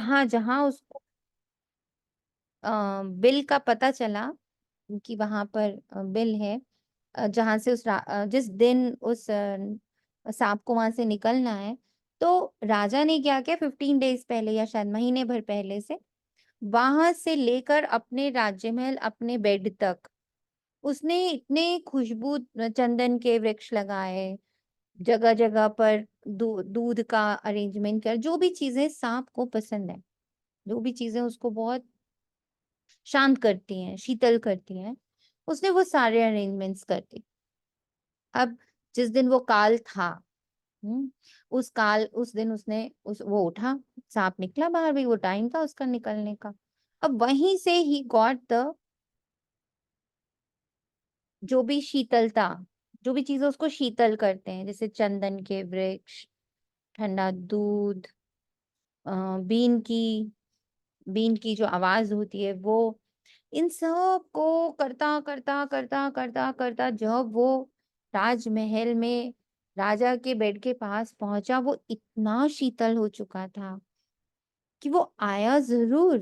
जहां जहां उसको बिल का पता चला कि वहां पर बिल है, जहां से जिस दिन उस सांप को वहां से निकलना है, तो राजा ने क्या किया, 15 डेज पहले या शायद महीने भर पहले से वहां से लेकर अपने राज्य महल, अपने बेड तक उसने इतने खुशबू चंदन के वृक्ष लगाए, जगह जगह पर दूध का अरेंजमेंट कर, जो भी चीजें सांप को पसंद है, जो भी चीजें उसको बहुत शांत करती हैं, शीतल करती हैं, उसने वो सारे अरेंजमेंट्स कर दी। अब जिस दिन वो काल था, हम्म, उस दिन उसने वो उठा, सांप निकला बाहर, भी वो टाइम था उसका निकलने का। अब वहीं से ही गॉट द, जो भी शीतलता, जो भी चीजें उसको शीतल करते हैं, जैसे चंदन के वृक्ष, ठंडा दूध, बीन की, बीन की जो आवाज होती है वो, इन सब को करता करता करता करता करता जब वो राजमहल में राजा के बेड के पास पहुंचा, वो इतना शीतल हो चुका था कि वो आया जरूर,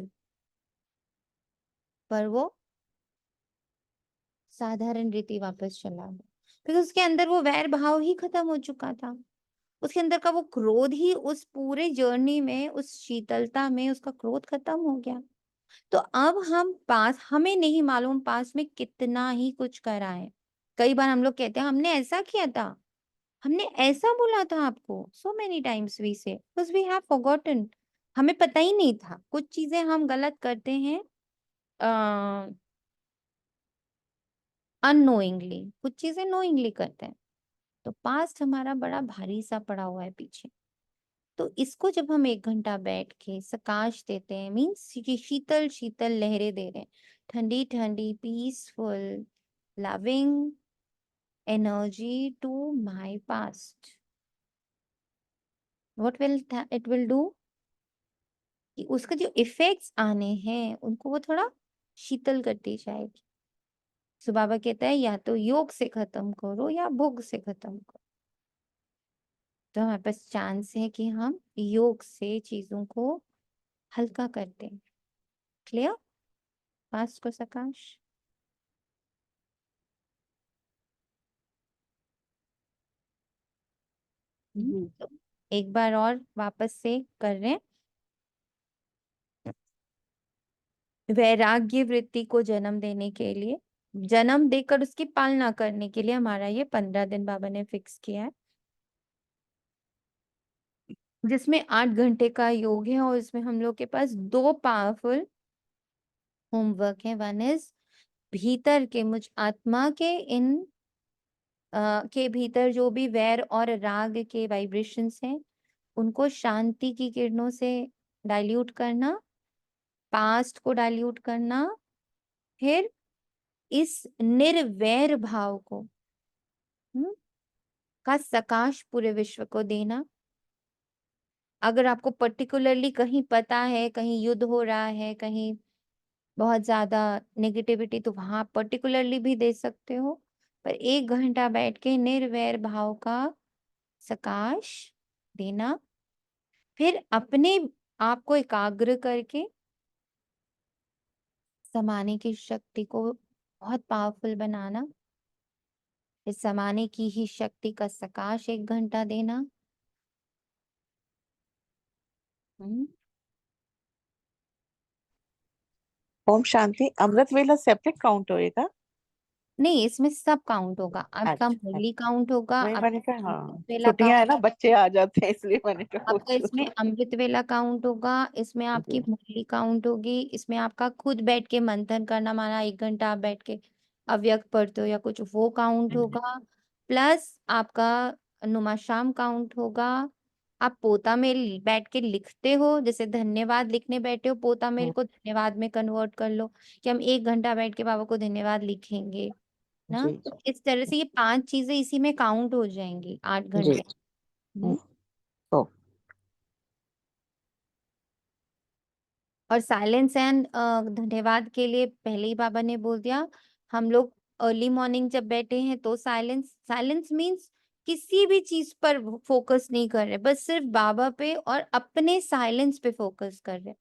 पर वो साधारण रीति वापस चला गया, क्योंकि उसके अंदर वो वैर भाव ही खत्म हो चुका था। उसके अंदर का वो क्रोध ही उस पूरे जर्नी में, उस शीतलता में उसका क्रोध खत्म हो गया। तो अब हम पास, हमें नहीं मालूम पास में कितना ही कुछ करा है। कई बार हम लोग कहते हैं हमने ऐसा किया था, हमने ऐसा बोला था आपको, सो मेनी टाइम्स वी से, बिकॉज़ वी हैव फॉरगॉटन। हमें पता ही नहीं था, कुछ चीजें हम गलत करते हैं अननोइंगली, कुछ चीजें नोइंगली करते हैं। तो पास्ट हमारा बड़ा भारी सा पड़ा हुआ है पीछे। तो इसको जब हम 1 घंटा बैठ के सकाश देते हैं, मीन्स कि शीतल शीतल लहरें दे रहे हैं, ठंडी ठंडी peaceful loving energy to my past, what will it will do, कि उसका जो इफेक्ट्स आने हैं उनको वो थोड़ा शीतल करती जाएगी। सो बाबा कहता है या तो योग से खत्म करो या भोग से खत्म करो। तो हमारे पास चांस है कि हम योग से चीजों को हल्का करते हैं। क्लियर? पास्ट को सकाश। जी। तो एक बार और वापस से कर रहे हैं। वैराग्य वृत्ति को जन्म देने के लिए, जन्म देकर उसकी पालना करने के लिए हमारा ये 15 दिन बाबा ने फिक्स किया है, जिसमें 8 घंटे का योग है, और इसमें हम लोग के पास 2 पावरफुल होमवर्क है। वन इज भीतर के, मुझ आत्मा के इन के भीतर जो भी वैर और राग के वाइब्रेशंस हैं, उनको शांति की किरणों से डाइल्यूट करना, पास्ट को डाइल्यूट करना, फिर इस निर्वैर भाव को, का सकाश पूरे विश्व को देना। अगर आपको पर्टिकुलरली कहीं पता है कहीं युद्ध हो रहा है, कहीं बहुत ज्यादा नेगेटिविटी, तो वहां पर्टिकुलरली भी दे सकते हो, पर 1 घंटा बैठ के निर्वैर भाव का सकाश देना, फिर अपने आप को एकाग्र करके समाने की शक्ति को बहुत पावरफुल बनाना, इस समाने की ही शक्ति का सकाश 1 घंटा देना। हम्म, ओम शांति। अमृत वेला सेपरेट काउंट होएगा? नहीं, इसमें सब काउंट होगा, आपका अच्छा, मुरली काउंट होगा, वही मैंने कहा, आपका हाँ बेला छुट्टियां है काउंट, ना, बच्चे आ जाते हैं इसलिए मैंने कहा आपका पूछ इसमें लूं। अमृत वेला काउंट होगा, इसमें आपकी जी। मुरली काउंट होगी, इसमें आपका खुद बैठ के मंथन करना, माना 1 घंटा आप बैठ के अव्यक्त पढ़ते हो या कुछ, वो काउंट होगा, प्लस आपका नुमाशाम काउंट होगा। आप पोता मेल बैठ के लिखते हो, जैसे धन्यवाद लिखने बैठे हो, पोता मेल को धन्यवाद में कन्वर्ट कर लो, कि हम 1 घंटा बैठ के बाबा को धन्यवाद लिखेंगे ना। जी। तो इस तरह से ये 5 चीजें इसी में काउंट हो जाएंगी 8 जी। घंटे हम्म, हम्म। तो और साइलेंस एंड धन्यवाद के लिए पहले ही बाबा ने बोल दिया, हम लोग अर्ली मॉर्निंग जब बैठे हैं तो साइलेंस, साइलेंस मीन्स किसी भी चीज पर फोकस नहीं कर रहे, बस सिर्फ बाबा पे और अपने साइलेंस पे फोकस कर रहे,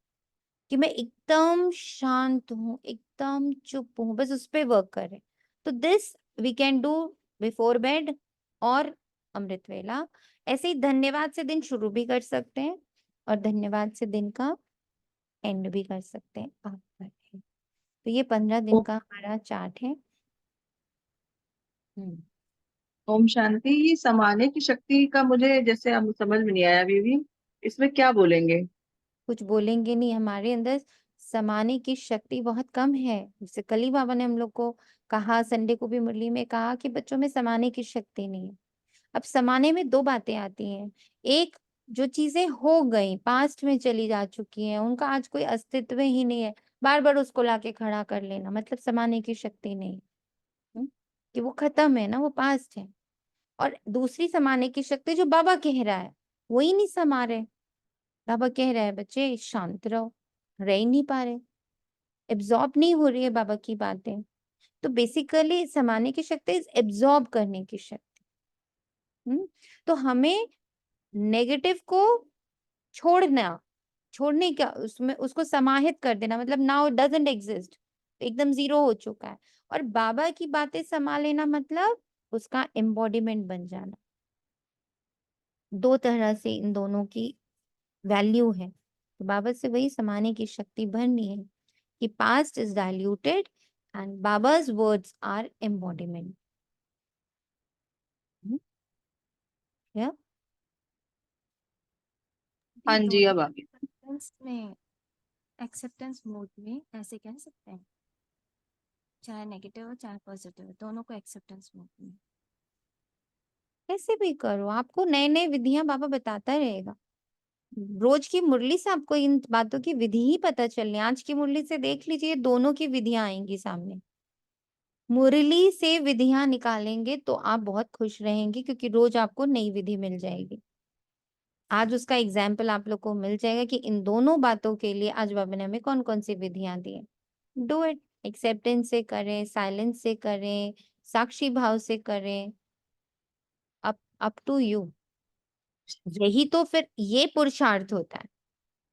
कि मैं एकदम शांत हूँ, एकदम चुप हूँ, बस उस पे वर्क कर रहे। तो this we can do before bed और अमृत वेला। ऐसे ही धन्यवाद से दिन शुरू भी कर सकते हैं और धन्यवाद से दिन का एंड भी कर सकते हैं आप पर है। तो ये 15 दिन ओ- का हमारा चार्ट है। ओम शांति। ये समाने की शक्ति का मुझे जैसे अब समझ में नहीं आया अभी भी, इसमें क्या बोलेंगे? कुछ बोलेंगे नहीं, हमारे अंदर समाने की शक्ति बहुत कम है। जैसे कली बाबा ने हम लोग को कहा, संडे को भी मुरली में कहा कि बच्चों में समाने की शक्ति नहीं है। अब समाने में दो बातें आती हैं। एक, जो चीजें हो गई, पास्ट में चली जा चुकी हैं, उनका आज कोई अस्तित्व ही नहीं है, बार बार उसको लाके खड़ा कर लेना मतलब समाने की शक्ति नहीं। हम्म? कि वो खत्म है ना, वो पास्ट है। और दूसरी समाने की शक्ति जो बाबा कह रहा है, वही नहीं समा रहे। बाबा कह रहा है बच्चे शांत रहो, रह ही नहीं पा रहे, एब्जॉर्ब नहीं हो रही है बाबा की बातें। तो बेसिकली समाने की शक्ति इज एब्जॉर्ब करने की शक्ति। तो हमें नेगेटिव को छोड़ना, छोड़ने का, उसमें उसको समाहित कर देना, मतलब नाउ इट डजंट एग्जिस्ट, एकदम जीरो हो चुका है। और बाबा की बातें समा लेना मतलब उसका एम्बॉडीमेंट बन जाना। दो तरह से इन दोनों की वैल्यू है। तो बाबा से वही समाने की शक्ति भरनी है कि पास्ट इज डाइल्यूटेड एंड बाबा's वर्ड्स आर embodiment। या ये हाँ जी, दोनों अब आ गया। सेंस में एक्सेप्टेंस मोड में ऐसे कह सकते हैं, चाहे नेगेटिव हो चाहे पॉजिटिव हो, दोनों को एक्सेप्टेंस मोड में। कैसे भी करो, आपको नए नए विधियां बाबा बताता रहेगा। रोज की मुरली से आपको इन बातों की विधि ही पता चलनी। आज की मुरली से देख लीजिए, दोनों की विधियां आएंगी सामने। मुरली से विधियां निकालेंगे तो आप बहुत खुश रहेंगे, क्योंकि रोज आपको नई विधि मिल जाएगी। आज उसका एग्जाम्पल आप लोग को मिल जाएगा कि इन दोनों बातों के लिए आज बाबा ने हमें कौन कौन सी विधियां दी है। डू इट, एक्सेप्टेंस से करें, साइलेंस से करें, साक्षी भाव से करें, अप टू यू। यही तो फिर ये पुरुषार्थ होता है,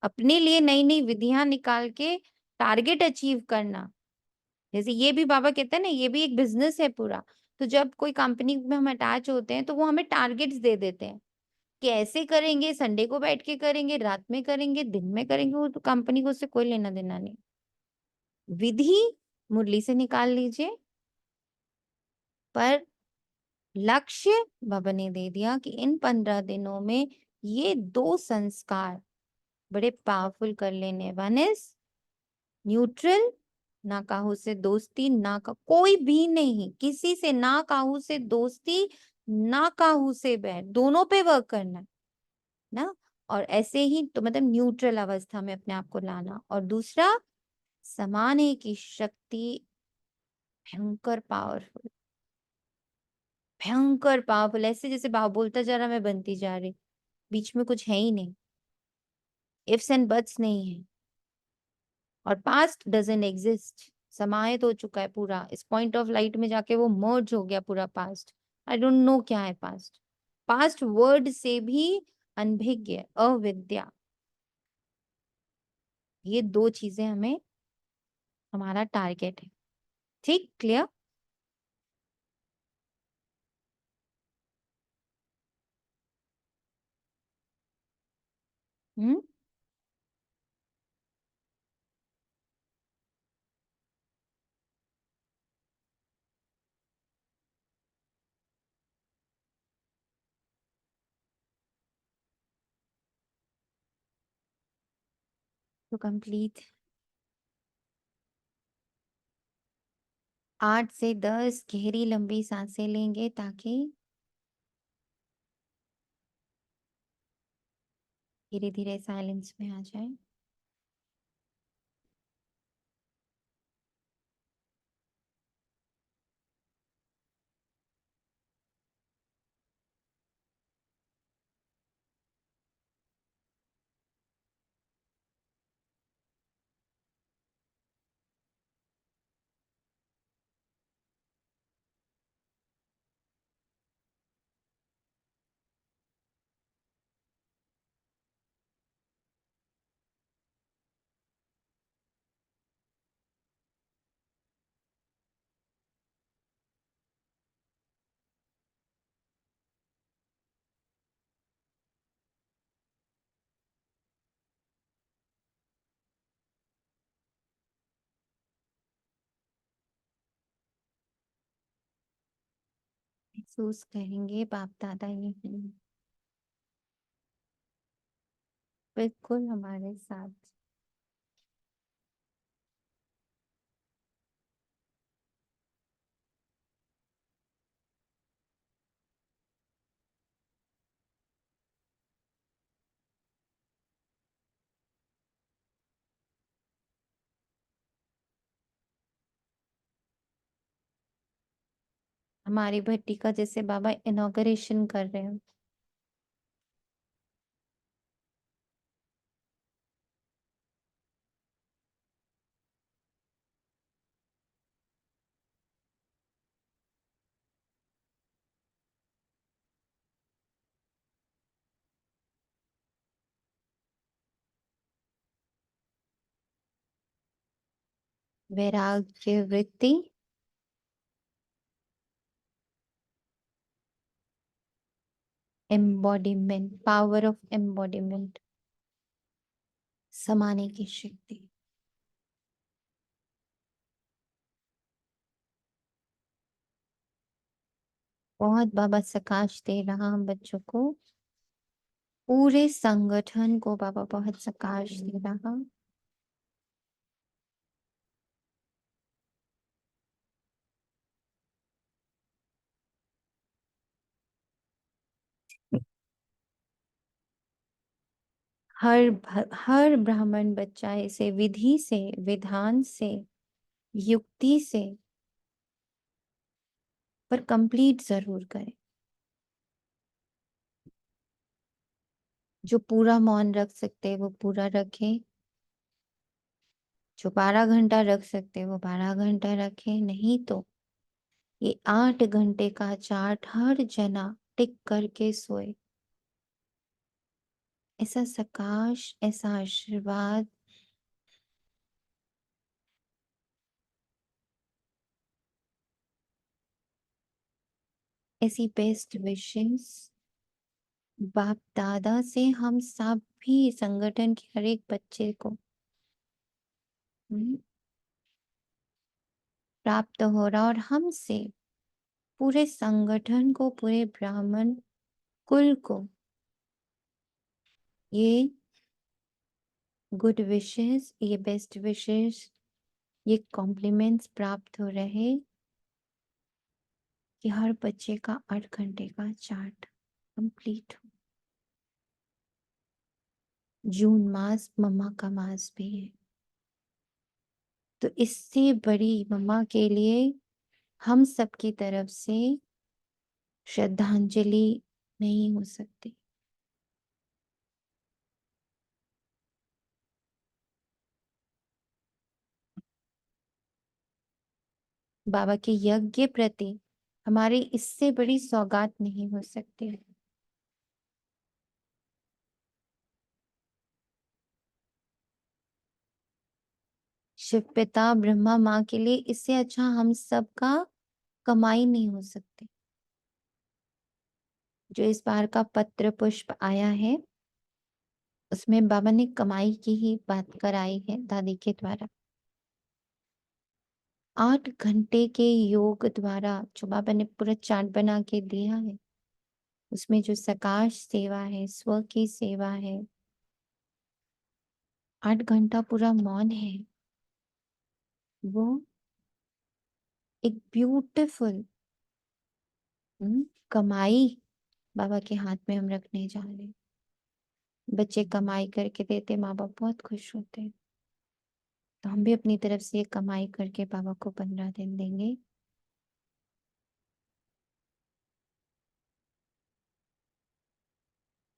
अपने लिए नई नई विधियां निकाल के टारगेट अचीव करना। जैसे ये भी बाबा कहते हैं ना, ये भी एक बिजनेस है पूरा। तो जब कोई कंपनी में हम अटैच होते हैं तो वो हमें टारगेट्स दे देते हैं कि ऐसे करेंगे, संडे को बैठ के करेंगे, रात में करेंगे, दिन में करेंगे। वो तो कंपनी को उससे कोई लेना देना नहीं। विधि मुरली से निकाल लीजिए, पर लक्ष्य बाबा ने दे दिया कि इन 15 दिनों में ये दो संस्कार बड़े पावरफुल कर लेने। वन इज न्यूट्रल, ना काहू से दोस्ती, ना का कोई भी नहीं, किसी से ना काहू से दोस्ती, ना काहू से बैर, दोनों पे वर्क करना है ना। और ऐसे ही तो मतलब न्यूट्रल अवस्था में अपने आप को लाना। और दूसरा, समाने की शक्ति भयंकर पावरफुल, भयंकर पावरफुल। ऐसे जैसे बाबा बोलता जा रहा, मैं बनती जा रही, बीच में कुछ है ही नहीं, इफ्स एंड बट्स नहीं है। और पास्ट डजंट एग्जिस्ट, समाहित हो चुका है पूरा इस पॉइंट ऑफ लाइट में जाके, वो मर्ज हो गया पूरा पास्ट। आई डोंट नो क्या है पास्ट। पास्ट वर्ड से भी अनभिज्ञ, अविद्या, ये दो चीजें हमें, हमारा टारगेट है। ठीक, क्लियर? हम्म। तो कंप्लीट 8 से 10 गहरी लंबी सांसें लेंगे ताकि धीरे धीरे साइलेंस में आ जाए। महसूस करेंगे बाप दादा ये हैं, बिल्कुल हमारे साथ। हमारी भट्टी का जैसे बाबा इनॉग्रेशन कर रहे हैं। वैराग्य वृत्ति, एम्बॉडीमेंट, पावर ऑफ एम्बॉडीमेंट, समाने की शक्ति। बहुत बाबा प्रकाश दे रहा हम बच्चों को, पूरे संगठन को बाबा बहुत प्रकाश दे रहा। हर ब्राह्मण बच्चा इसे विधि से, विधान से, युक्ति से, पर कंप्लीट जरूर करे। जो पूरा मौन रख सकते वो पूरा रखे, जो 12 घंटा रख सकते वो 12 घंटा रखे, नहीं तो ये 8 घंटे का चार्ट हर जना टिक करके सोए। ऐसा सकाश, ऐसा आशीर्वाद, ऐसी बेस्ट विशेस बाप दादा से हम सभी संगठन के हर एक बच्चे को प्राप्त हो रहा, और हमसे पूरे संगठन को, पूरे ब्राह्मण कुल को ये गुड विशेस, ये बेस्ट विशेस, ये कॉम्प्लीमेंट्स प्राप्त हो रहे कि हर बच्चे का 8 घंटे का चार्ट कंप्लीट हो। जून मास मम्मा का मास भी है, तो इससे बड़ी मम्मा के लिए हम सबकी तरफ से श्रद्धांजलि नहीं हो सकती। बाबा के यज्ञ प्रति हमारी इससे बड़ी सौगात नहीं हो सकती। शिव पिता ब्रह्मा माँ के लिए इससे अच्छा हम सबका कमाई नहीं हो सकती। जो इस बार का पत्र पुष्प आया है उसमें बाबा ने कमाई की ही बात कराई है दादी के द्वारा। 8 घंटे के योग द्वारा जो बाबा ने पूरा चार्ट बना के दिया है, उसमें जो सकाश सेवा है, स्व की सेवा है, 8 घंटा पूरा मौन है, वो एक ब्यूटीफुल कमाई बाबा के हाथ में हम रखने जा रहे हैं। बच्चे कमाई करके देते, माँ बाप बहुत खुश होते हैं। तो हम भी अपनी तरफ से कमाई करके बाबा को 15 दिन देंगे।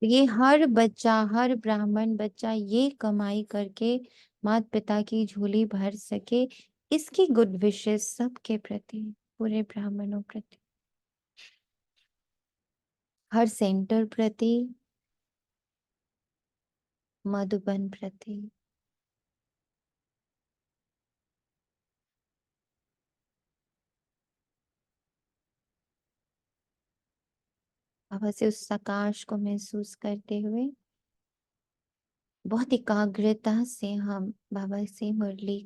ये हर बच्चा, हर ब्राह्मण बच्चा ये कमाई करके माता पिता की झोली भर सके, इसकी गुड विशेस सबके प्रति, पूरे ब्राह्मणों प्रति, हर सेंटर प्रति, मधुबन प्रति। बाबा से उस प्रकाश को महसूस करते हुए बहुत एकाग्रता से हम बाबा से मुरली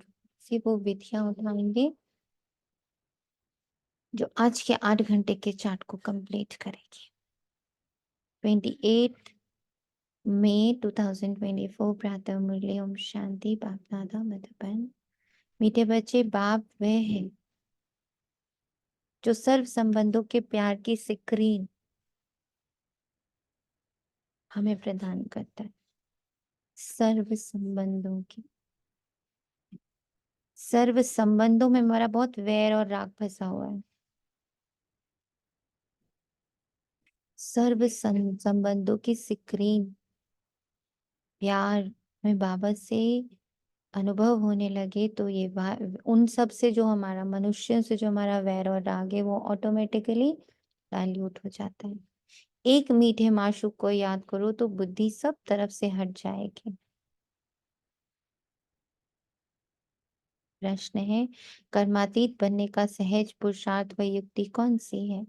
से वो विधियां उठाएंगे। जो आज के 8 घंटे के चार्ट को कंप्लीट करेगी। 28 मई 2024 प्रातः मुरली। ओम शांति। बाप दादा मधुबन। मीठे बच्चे, बाप वह है जो सर्व संबंधों के प्यार की स्क्रीन हमें प्रदान करता है। सर्व संबंधों में हमारा बहुत वैर और राग फंसा हुआ है। संबंधों की स्क्रीन प्यार में बाबा से अनुभव होने लगे तो ये उन सब से जो हमारा मनुष्यों से जो हमारा वैर और राग है वो ऑटोमेटिकली डाइल्यूट हो जाता है। एक मीठे माशूक को याद करो तो बुद्धि सब तरफ से हट जाएगी। प्रश्न है, कर्मातीत बनने का सहज पुरुषार्थ व युक्ति कौन सी है?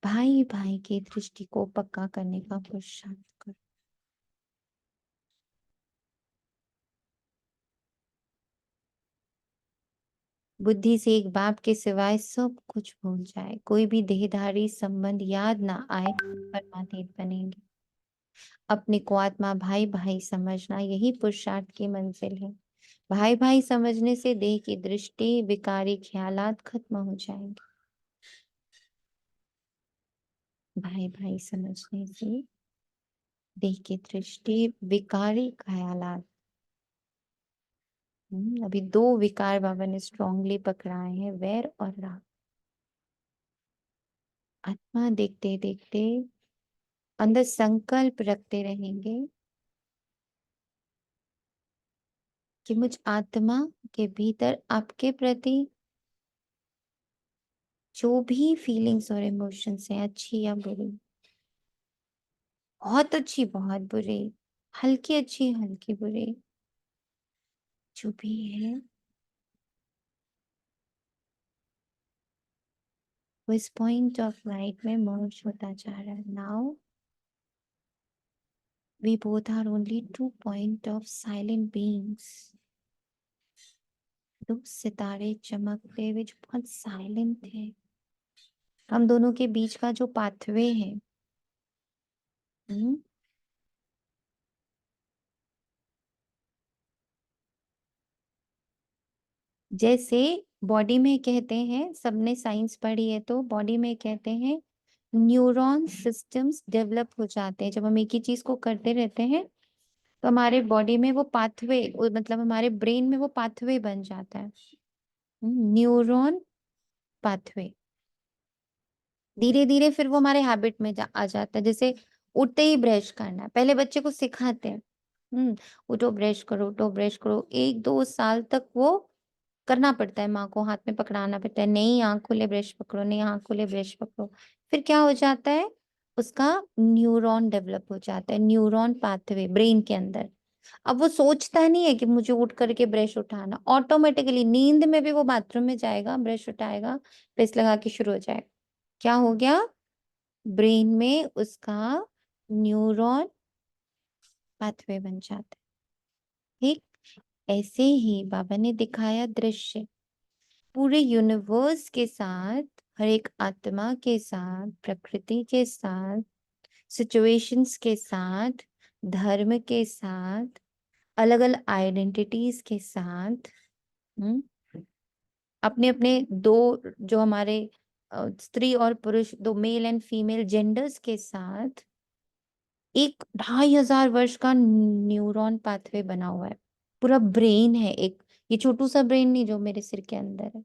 भाई भाई की दृष्टि को पक्का करने का पुरुषार्थ करो। बुद्धि से एक बाप के सिवाय सब कुछ भूल जाए, कोई भी देहधारी संबंध याद ना आए, परमातीत बनेंगे। अपने को आत्मा भाई भाई समझना यही पुरुषार्थ की मंजिल है। भाई भाई समझने से देह की दृष्टि विकारी ख्यालात खत्म हो जाएंगे। भाई भाई समझने से देह की दृष्टि विकारी ख्यालात। अभी 2 विकार बाबा ने स्ट्रांगली पकड़ाए हैं, वैर और राग। आत्मा देखते देखते अंदर संकल्प रखते रहेंगे कि मुझ आत्मा के भीतर आपके प्रति जो भी फीलिंग्स और इमोशंस हैं, अच्छी या बुरी, बहुत अच्छी बहुत बुरी, हल्की अच्छी हल्की बुरी, जो भी है वो इस पॉइंट ऑफ लाइट में मर्ज होता जा रहा है। Now we both are only 2 point of silent beings. 2 सितारे चमकते हुए जो बहुत साइलेंट है। हम दोनों के बीच का जो पाथवे है, जैसे बॉडी में कहते हैं, सबने साइंस पढ़ी है तो बॉडी में कहते हैं न्यूरॉन सिस्टम्स डेवलप हो जाते हैं। जब हम एक ही चीज को करते रहते हैं तो हमारे बॉडी में वो पाथवे, मतलब हमारे ब्रेन में वो पाथवे बन जाता है, न्यूरॉन पाथवे। धीरे धीरे फिर वो हमारे हैबिट में आ जाता है। जैसे उठते ही ब्रश करना है, पहले बच्चे को सिखाते हैं, उठो ब्रश करो, उठो ब्रश करो। 1-2 साल तक वो करना पड़ता है, माँ को हाथ में पकड़ाना पड़ता है, नहीं आँख खोले ब्रश पकड़ो, नहीं आँख खोले ब्रश पकड़ो। फिर क्या हो जाता है, उसका न्यूरॉन डेवलप हो जाता है, न्यूरॉन पाथवे ब्रेन के अंदर। अब वो सोचता नहीं है कि मुझे उठ करके ब्रश उठाना, ऑटोमेटिकली नींद में भी वो बाथरूम में जाएगा, ब्रश उठाएगा, पेस्ट लगा के शुरू हो जाएगा। क्या हो गया, ब्रेन में उसका न्यूरॉन पाथवे बन जाता है। ठीक ऐसे ही बाबा ने दिखाया दृश्य पूरे यूनिवर्स के साथ, हर एक आत्मा के साथ, प्रकृति के साथ, सिचुएशंस के साथ, धर्म के साथ, अलग अलग आइडेंटिटीज के साथ, अपने अपने दो, जो हमारे स्त्री और पुरुष, दो मेल एंड फीमेल जेंडर्स के साथ एक 2500 वर्ष का न्यूरॉन पाथवे बना हुआ है। पूरा ब्रेन है एक, ये छोटू सा ब्रेन नहीं जो मेरे सिर के अंदर है,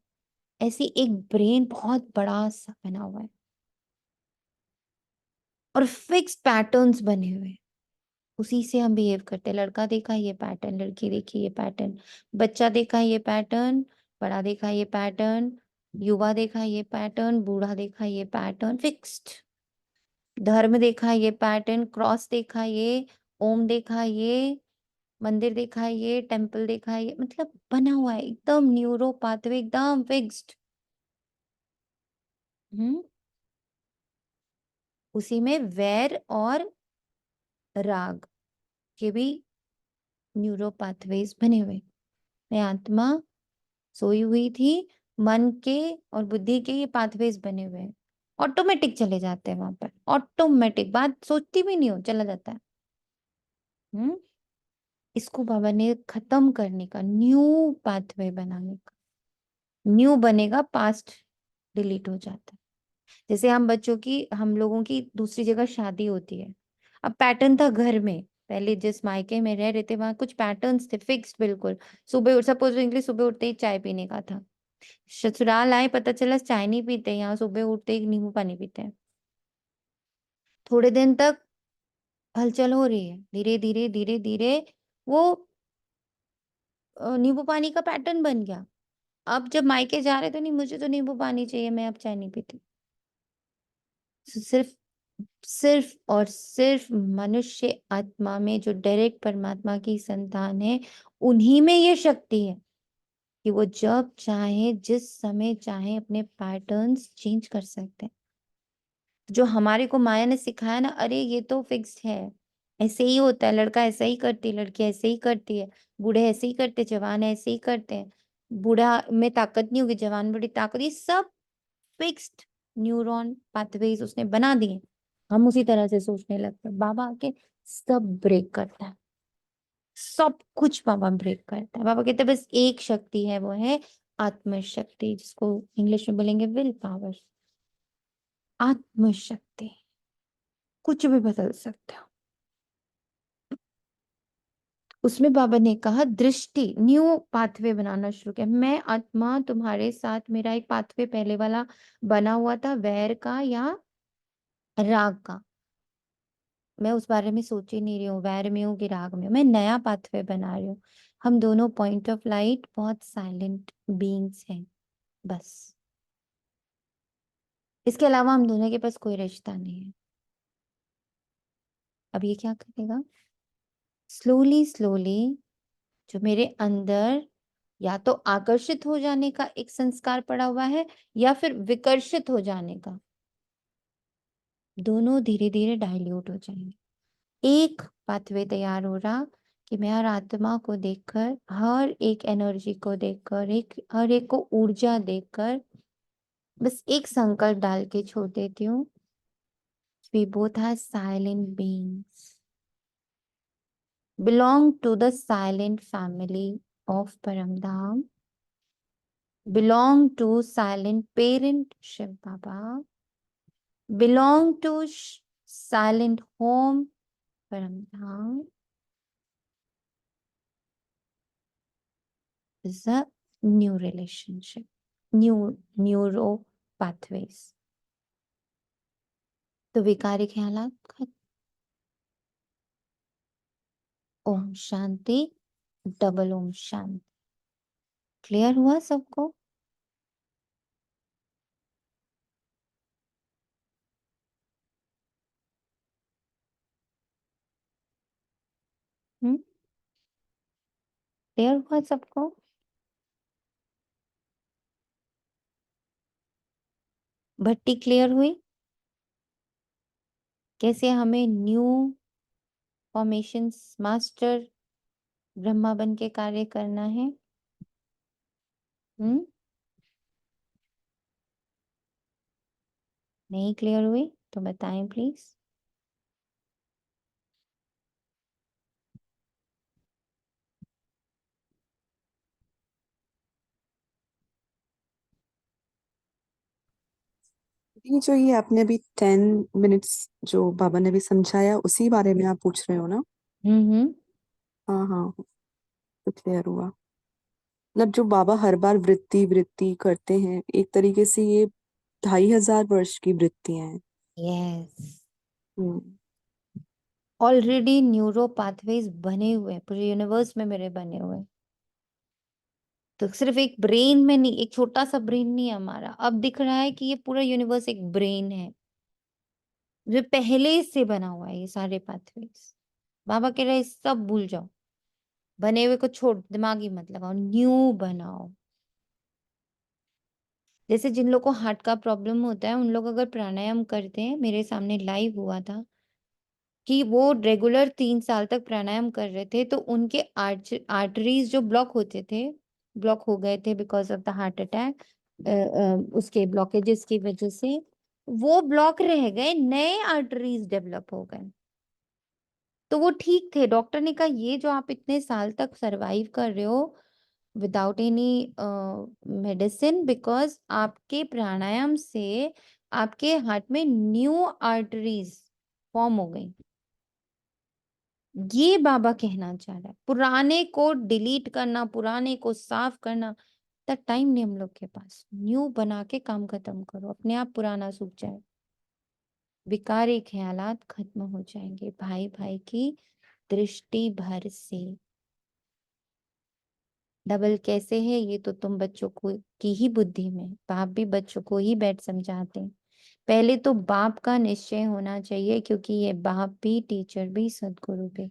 ऐसी एक ब्रेन बहुत बड़ा सा बना हुआ है और फिक्स पैटर्न्स बने हुए हैं। उसी से हम बिहेव करते हैं। लड़का देखा ये पैटर्न, लड़की देखी ये पैटर्न, बच्चा देखा ये पैटर्न, बड़ा देखा ये पैटर्न, युवा देखा ये पैटर्न, बूढ़ा देखा ये पैटर्न, फिक्स्ड। धर्म देखा ये पैटर्न, क्रॉस देखा ये, ओम देखा ये, मंदिर देखा ये, टेम्पल देखा ये, मतलब बना हुआ है एकदम न्यूरो पाथवे, एकदम फिक्स्ड। हम्म उसी में वैर और राग के भी न्यूरो पाथवेज बने हुए। मैं आत्मा सोई हुई थी, मन के और बुद्धि के ये पाथवेज बने हुए हैं, ऑटोमेटिक चले जाते हैं वहां पर, ऑटोमेटिक, बात सोचती भी नहीं हो, चला जाता है। इसको बाबा ने खत्म करने का, न्यू पाथवे बनाने का, न्यू बनेगा, पास्ट डिलीट हो जाता है। जैसे हम लोगों की दूसरी जगह शादी होती है, अब पैटर्न था घर में, पहले जिस मायके में रह रहे थे वहां कुछ पैटर्न्स थे फिक्स्ड बिल्कुल, सुबह सपोज इंग्लिश, सुबह उठते ही चाय पीने का था, ससुराल आए पता चला चाय नहीं पीते, यहाँ सुबह उठते ही नींबू पानी पीते हैं। थोड़े दिन तक हलचल हो रही है, धीरे धीरे धीरे धीरे वो नींबू पानी का पैटर्न बन गया। अब जब मायके जा रहे तो नहीं, मुझे तो नींबू पानी चाहिए, मैं अब चाय नहीं पीती। सिर्फ सिर्फ और सिर्फ मनुष्य आत्मा में, जो डायरेक्ट परमात्मा की संतान है, उन्हीं में ये शक्ति है कि वो जब चाहे, जिस समय चाहे, अपने पैटर्न्स चेंज कर सकते हैं। जो हमारे को माया ने सिखाया ना, अरे ये तो फिक्स्ड है, ऐसे ही होता है, लड़का ऐसा ही करती है, लड़की ऐसे ही करती है, बूढ़े ऐसे ही करते, जवान ऐसे ही करते हैं, बूढ़ा में ताकत नहीं होगी, जवान बड़ी ताकत, ये सब फिक्स्ड न्यूरॉन पाथवेज उसने बना दिए। हम उसी तरह से सोचने लगते हैं। बाबा आके सब ब्रेक करता है, सब कुछ बाबा ब्रेक करता है। बाबा कहते हैं बस एक शक्ति है, वो है आत्मशक्ति, जिसको इंग्लिश में बोलेंगे विल पावर। आत्मशक्ति, कुछ भी बदल सकते हो उसमें। बाबा ने कहा दृष्टि, न्यू पाथवे बनाना शुरू किया। मैं आत्मा तुम्हारे साथ, मेरा एक पाथवे पहले वाला बना हुआ था, वैर का या राग का, मैं उस बारे में सोच ही नहीं रही हूँ, वैर में हूँ कि राग में हूँ, मैं नया पाथवे बना रही हूँ। हम दोनों पॉइंट ऑफ लाइट बहुत साइलेंट बीइंग्स हैं, बस इसके अलावा हम दोनों के पास कोई रिश्ता नहीं है। अब ये क्या करेगा, स्लोली स्लोली जो मेरे अंदर या तो आकर्षित हो जाने का एक संस्कार पड़ा हुआ है, या फिर विकर्षित हो जाने का, दोनों धीरे धीरे डाइल्यूट हो जाएंगे। एक पाथवे तैयार हो रहा कि मैं हर आत्मा को देखकर, हर एक एनर्जी को देखकर, हर एक को ऊर्जा देखकर बस एक संकल्प डाल के छोड़ देती हूँ, we both are silent beings, belong to the silent family of Paramdham, belong to silent parent Shiv Baba, belong to silent home Paramdham. Is a new relationship, new neuro pathways. तो विकारी ख्यालात खत्म। ओम शांति, डबल ओम शांति। क्लियर हुआ सबको? Clear हुआ सबको? भट्टी clear हुई? कैसे हमें न्यू फॉर्मेशंस मास्टर ब्रह्मा बन के कार्य करना है? नहीं क्लियर हुई तो बताएं प्लीज। ये जो ये आपने अभी 10 मिनट्स जो बाबा ने भी समझाया उसी बारे में आप पूछ रहे हो ना? हम्म। हाँ हाँ, तो क्लियर हुआ। मतलब जो बाबा हर बार वृत्ति वृत्ति करते हैं, एक तरीके से ये 2500 वर्ष की वृत्तियां हैं। यस, हम्म। ऑलरेडी न्यूरो पाथवेज बने हुए हैं, पूरे यूनिवर्स में मेरे बने हुए हैं। तो सिर्फ एक ब्रेन में नहीं, एक छोटा सा ब्रेन नहीं है हमारा, अब दिख रहा है कि ये पूरा यूनिवर्स एक ब्रेन है जो पहले से बना हुआ है, ये सारे पाथवेज। बाबा कह रहे हैं सब भूल जाओ, बने हुए को छोड़, दिमागी मत लगाओ, न्यू बनाओ। जैसे जिन लोगों को हार्ट का प्रॉब्लम होता है, उन लोग अगर प्राणायाम करते हैं, मेरे सामने लाइव हुआ था कि वो रेगुलर 3 साल तक प्राणायाम कर रहे थे, तो उनके आर्टरीज जो ब्लॉक होते थे, ब्लॉक हो गए थे because of the heart attack, उसके ब्लॉकेजेस की वजह से वो ब्लॉक रह गए, नए आर्टरीज डेवलप हो गए। तो वो ठीक थे। डॉक्टर ने कहा ये जो आप इतने साल तक सरवाइव कर रहे हो विदाउट एनी मेडिसिन, बिकॉज आपके प्राणायाम से आपके हार्ट में न्यू आर्टरीज फॉर्म हो गई। ये बाबा कहना चाह रहा है, पुराने को डिलीट करना, पुराने को साफ करना, तक टाइम नहीं हम लोग के पास। न्यू बना के काम खत्म करो, अपने आप पुराना सूख जाए, विकारी ख्यालात खत्म हो जाएंगे भाई भाई की दृष्टि भर से। डबल कैसे है ये तो तुम बच्चों को की ही बुद्धि में, बाप भी बच्चों को ही बैठ समझाते हैं। पहले तो बाप का निश्चय होना चाहिए, क्योंकि ये बाप भी, टीचर भी, सदगुरु भी।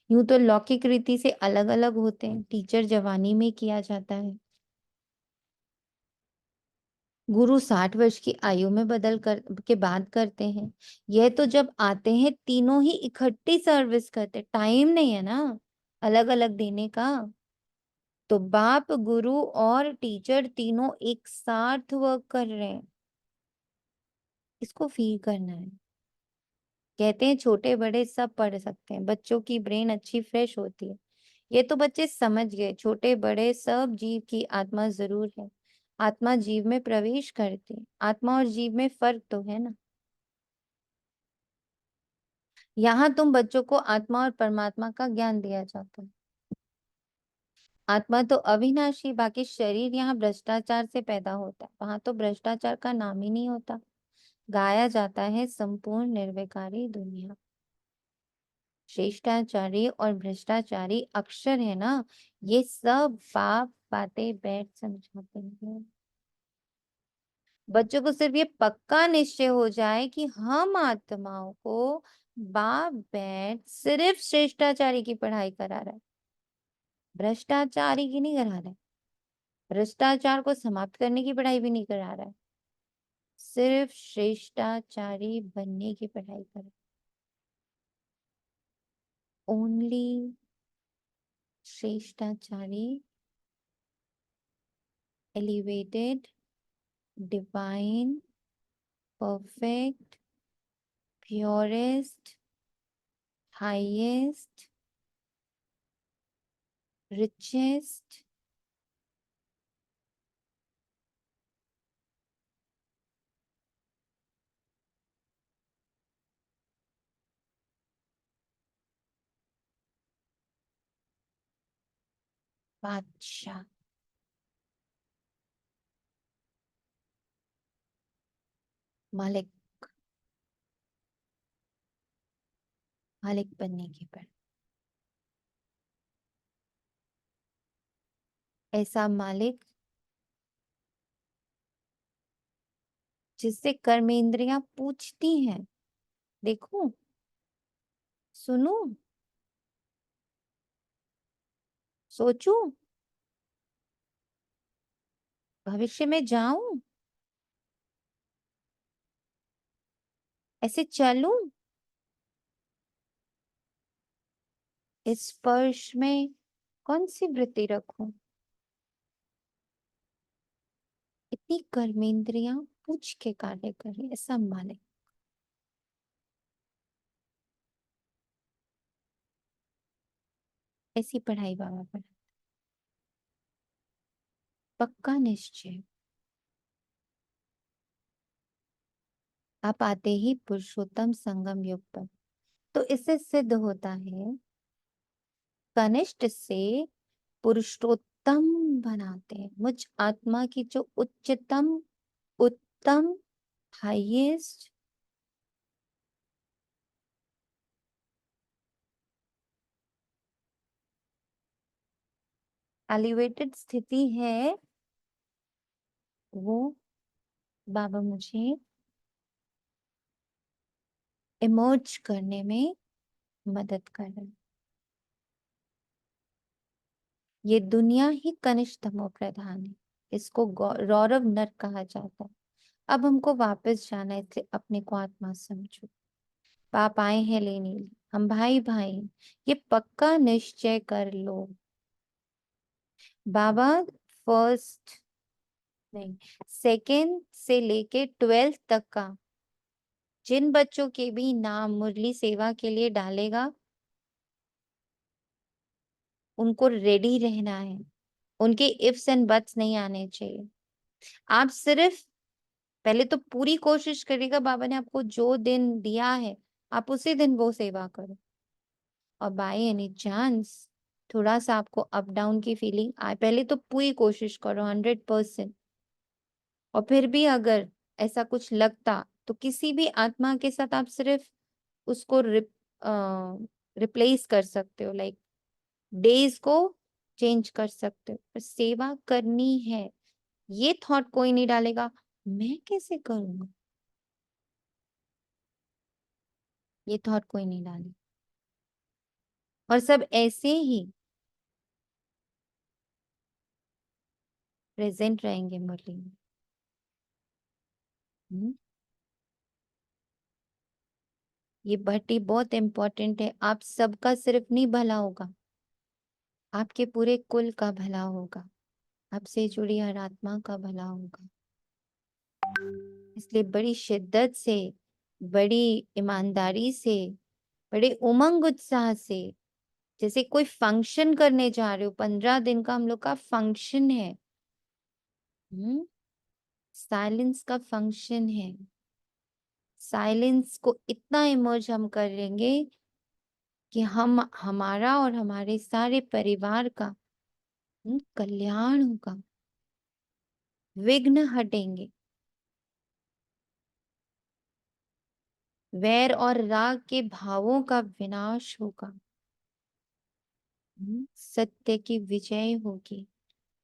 यूं तो लौकिक रीति से अलग अलग होते हैं। टीचर जवानी में किया जाता है, गुरु 60 वर्ष की आयु में बदल कर के बाद करते हैं। यह तो जब आते हैं तीनों ही इकट्ठी सर्विस करते, टाइम नहीं है ना अलग अलग देने का। तो बाप, गुरु और टीचर तीनों एक साथ वर्क कर रहे हैं, इसको फील करना है। कहते हैं छोटे बड़े सब पढ़ सकते हैं, बच्चों की ब्रेन अच्छी फ्रेश होती है। ये तो बच्चे समझ गए, छोटे बड़े सब जीव की आत्मा जरूर है। आत्मा जीव में प्रवेश करती है। आत्मा और जीव में फर्क तो है ना। यहाँ तुम बच्चों को आत्मा और परमात्मा का ज्ञान दिया जाता है। आत्मा तो अविनाशी, बाकी शरीर यहाँ भ्रष्टाचार से पैदा होता है, वहां तो भ्रष्टाचार का नाम ही नहीं होता। गाया जाता है संपूर्ण निर्विकारी दुनिया। श्रेष्ठाचारी और भ्रष्टाचारी अक्षर है ना, ये सब बाप बातें बैठ समझाते हैं। बच्चों को सिर्फ ये पक्का निश्चय हो जाए कि हम आत्माओं को बाप बैठ सिर्फ श्रेष्ठाचारी की पढ़ाई करा रहा है, भ्रष्टाचारी की नहीं करा रहा है। भ्रष्टाचार को समाप्त करने की पढ़ाई भी नहीं करा रहा है, सिर्फ श्रेष्ठाचारी बनने की पढ़ाई करा। ओनली श्रेष्ठाचारी, elevated, divine, perfect, purest, highest, richest, बादशाह, मालिक, मालिक बनने की पढ़ाई। ऐसा मालिक जिससे कर्मेंद्रियां पूछती हैं, देखो, सुनो, सोचूं, भविष्य में जाऊं, ऐसे चलूं, इस स्पर्श में कौन सी वृत्ति रखूं। इतनी कर्मेंद्रियां पूछ के कार्य करें, ऐसा मालिक। ऐसी पढ़ाई बाबा पढ़ा, पक्का निश्चय। आप आते ही पुरुषोत्तम संगम युग पर, तो इससे सिद्ध होता है कनिष्ठ से पुरुषोत्तम बनाते हैं। मुझ आत्मा की जो उच्चतम, उत्तम, हाईएस्ट, एलिवेटेड स्थिति है, वो बाबा मुझे इमर्ज करने में मदद कर रहे हैं। ये दुनिया ही कनिष्ठ तमो प्रधान है, इसको रौरव नर कहा जाता है। अब हमको वापस जाना है, इसलिए अपने को आत्मा समझो। पाप आए हैं लेने, हम भाई भाई, ये पक्का निश्चय कर लो। बाबा फर्स्ट नहीं, सेकेंड से लेके 12th तक का जिन बच्चों के भी नाम मुरली सेवा के लिए डालेगा, उनको रेडी रहना है। उनके इफ्स एंड बट्स नहीं आने चाहिए। आप सिर्फ पहले तो पूरी कोशिश करिएगा, बाबा ने आपको जो दिन दिया है आप उसी दिन वो सेवा करो। और बाय एनी चांस थोड़ा सा आपको अप डाउन की फीलिंग आए, पहले तो पूरी कोशिश करो 100%। और फिर भी अगर ऐसा कुछ लगता तो किसी भी आत्मा के साथ आप सिर्फ उसको रिप्लेस कर सकते हो, लाइक डेज को चेंज कर सकते हो, पर सेवा करनी है। ये थॉट कोई नहीं डालेगा मैं कैसे करूंगा, ये थॉट कोई नहीं डाले। और सब ऐसे ही प्रेजेंट रहेंगे मुरली में। ये भट्टी बहुत इंपॉर्टेंट है। आप सबका सिर्फ नहीं भला होगा, आपके पूरे कुल का भला होगा, आपसे जुड़ी हर आत्मा का भला होगा। इसलिए बड़ी शिद्दत से, बड़ी ईमानदारी से, बड़े उमंग उत्साह से, जैसे कोई फंक्शन करने जा रहे हो, 15 दिन का हम लोग का फंक्शन है। साइलेंस का फंक्शन है। साइलेंस को इतना इमर्ज हम करेंगे कि हम, हमारा और हमारे सारे परिवार का कल्याण होगा, विघ्न हटेंगे, वैर और राग के भावों का विनाश होगा, सत्य की विजय होगी,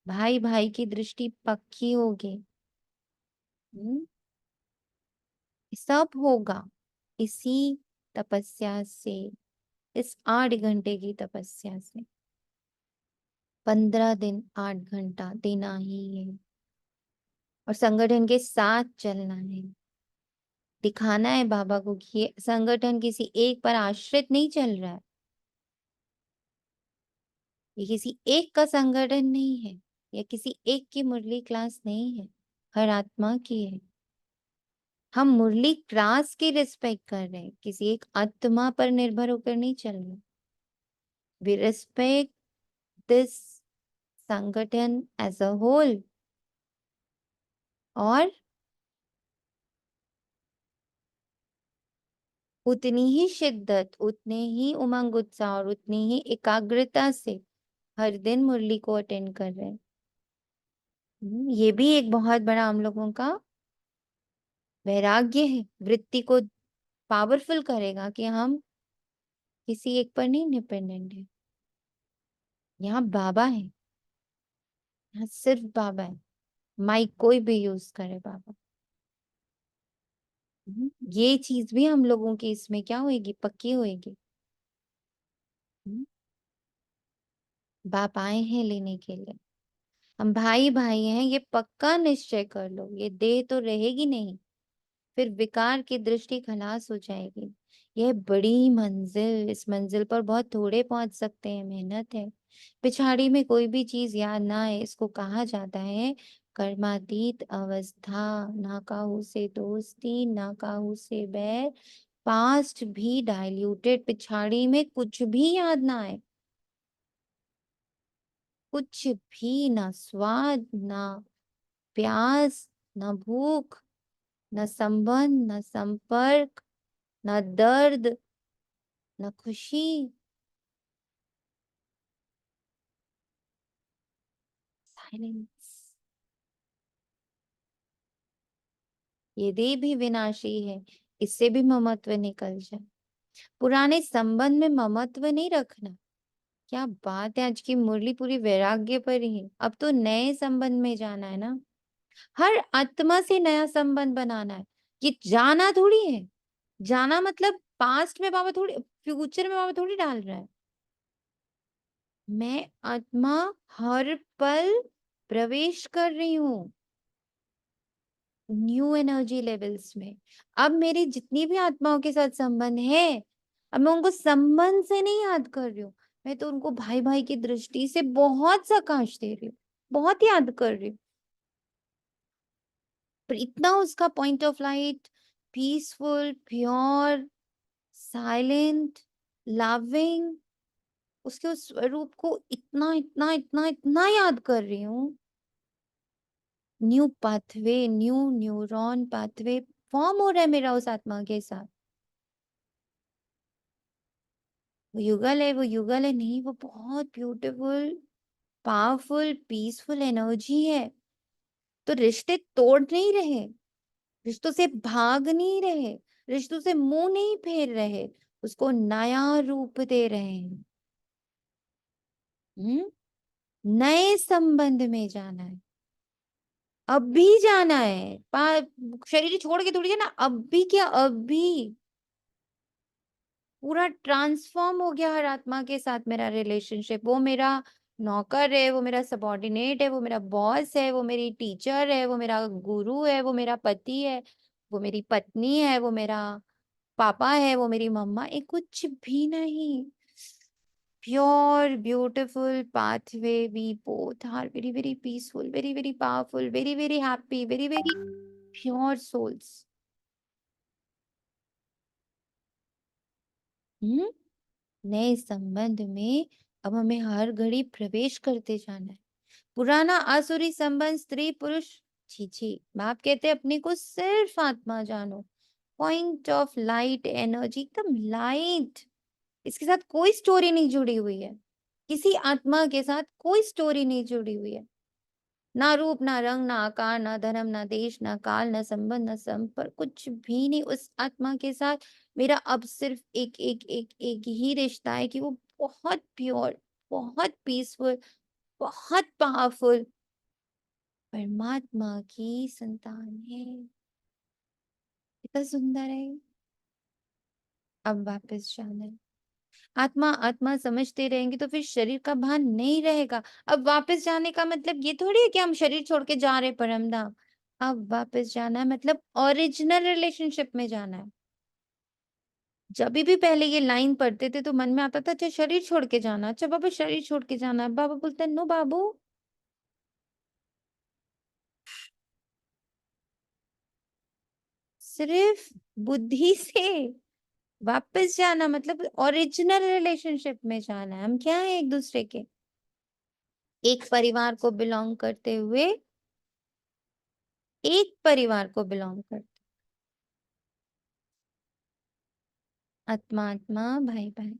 भाई भाई की दृष्टि पक्की होगी। सब होगा इसी तपस्या से, इस 8 घंटे की तपस्या से। 15 दिन 8 घंटा देना ही है और संगठन के साथ चलना है। दिखाना है बाबा को कि ये संगठन किसी एक पर आश्रित नहीं चल रहा है, ये किसी एक का संगठन नहीं है, या किसी एक की मुरली क्लास नहीं है, हर आत्मा की है। हम मुरली क्लास की रिस्पेक्ट कर रहे हैं, किसी एक आत्मा पर निर्भर होकर नहीं चल रहे। वी रिस्पेक्ट दिस संगठन एज अ होल। और उतनी ही शिद्दत, उतने ही उमंग उत्साह और उतनी ही एकाग्रता से हर दिन मुरली को अटेंड कर रहे हैं। ये भी एक बहुत बड़ा हम लोगों का वैराग्य है, वृत्ति को पावरफुल करेगा कि हम किसी एक पर नहीं डिपेंडेंट है। यहाँ बाबा है, यहाँ सिर्फ बाबा है, माइक कोई भी यूज करे बाबा। ये चीज भी हम लोगों की इसमें क्या होएगी, पक्की होएगी। बाप आए हैं लेने के लिए, हम भाई भाई हैं, ये पक्का निश्चय कर लो। ये देह तो रहेगी नहीं, फिर विकार की दृष्टि खलास हो जाएगी। यह बड़ी मंजिल, इस मंजिल पर बहुत थोड़े पहुंच सकते हैं, मेहनत है। पिछाड़ी में कोई भी चीज याद ना आए, इसको कहा जाता है कर्मातीत अवस्था। ना काहू से दोस्ती, ना काहू से बैर, पास्ट भी डाइल्यूटेड। पिछाड़ी में कुछ भी याद ना आए, कुछ भी, ना स्वाद, ना प्यास, ना भूख, न संबंध, न संपर्क, न दर्द, न खुशी। साइलेंस। ये देह भी विनाशी है, इससे भी ममत्व निकल जाए। पुराने संबंध में ममत्व नहीं रखना। क्या बात है, आज की मुरली पूरी वैराग्य पर ही है। अब तो नए संबंध में जाना है ना, हर आत्मा से नया संबंध बनाना है। ये जाना थोड़ी है, जाना मतलब पास्ट में बाबा थोड़ी, फ्यूचर में बाबा थोड़ी डाल रहा है। मैं आत्मा हर पल प्रवेश कर रही हूँ न्यू एनर्जी लेवल्स में। अब मेरी जितनी भी आत्माओं के साथ संबंध है, अब मैं उनको संबंध से नहीं याद कर रही हूँ, मैं तो उनको भाई भाई की दृष्टि से बहुत सकाश दे रही हूँ, बहुत याद कर रही हूँ। पर इतना उसका point of light peaceful, pure, silent, loving, उसके उस स्वरूप को इतना इतना इतना इतना याद कर रही हूँ। New pathway, new neuron pathway form हो रहा है मेरा उस आत्मा के साथ। वो युगल है, वो युगल है नहीं, वो बहुत ब्यूटीफुल, पावरफुल, पीसफुल एनर्जी है। तो रिश्ते तोड़ नहीं रहे, रिश्तों से भाग नहीं रहे, रिश्तों से मुंह नहीं फेर रहे, उसको नया रूप दे रहे हैं। नए संबंध में जाना है, अब भी जाना है। शरीर छोड़ के थोड़ी है ना, अब भी क्या, अब भी पूरा ट्रांसफॉर्म हो गया हर आत्मा के साथ मेरा रिलेशनशिप। वो मेरा नौकर है, वो मेरा सबॉर्डिनेट है, वो मेरा बॉस है, वो मेरी टीचर है, वो मेरा गुरु है, वो मेरा पति है, वो मेरी पत्नी है, वो मेरा पापा है, वो मेरी मम्मा, ये कुछ भी नहीं। Pure, beautiful pathway. We both are very, very peaceful, very, very powerful, very, very happy, very, very pure souls. हम्म नए संबंध में अब हमें हर घड़ी प्रवेश करते जाना है। पुराना आसुरी संबंध स्त्री पुरुष, छी छी, बाप कहते हैं अपने को सिर्फ आत्मा जानो। पॉइंट ऑफ लाइट एनर्जी, एकदम लाइट। इसके साथ कोई स्टोरी नहीं जुड़ी हुई है, किसी आत्मा के साथ कोई स्टोरी नहीं जुड़ी हुई है। ना रूप, ना रंग, ना आकार, ना धर्म, ना देश, ना काल, ना संबंध, ना संपर्क, कुछ भी नहीं। उस आत्मा के साथ मेरा अब सिर्फ एक एक एक एक ही रिश्ता है कि वो बहुत प्योर, बहुत पीसफुल, बहुत पावरफुल परमात्मा की संतान है। कितना सुंदर है। अब वापस जाना है। आत्मा आत्मा समझते रहेंगे तो फिर शरीर का भान नहीं रहेगा। अब वापस जाने का मतलब ये थोड़ी है कि हम शरीर छोड़ के जा रहे परम धाम। अब वापस जाना है मतलब ओरिजिनल रिलेशनशिप में जाना है। जब भी पहले ये लाइन पढ़ते थे तो मन में आता था अच्छा शरीर छोड़ के जाना, अच्छा बाबा शरीर छोड़ के जाना है। बाबा बोलते हैं नो बाबू, सिर्फ बुद्धि से वापस जाना मतलब ओरिजिनल रिलेशनशिप में जाना है। हम क्या है एक दूसरे के, एक परिवार को बिलोंग करते हुए, एक परिवार को बिलोंग करते, आत्मा आत्मा, भाई भाई।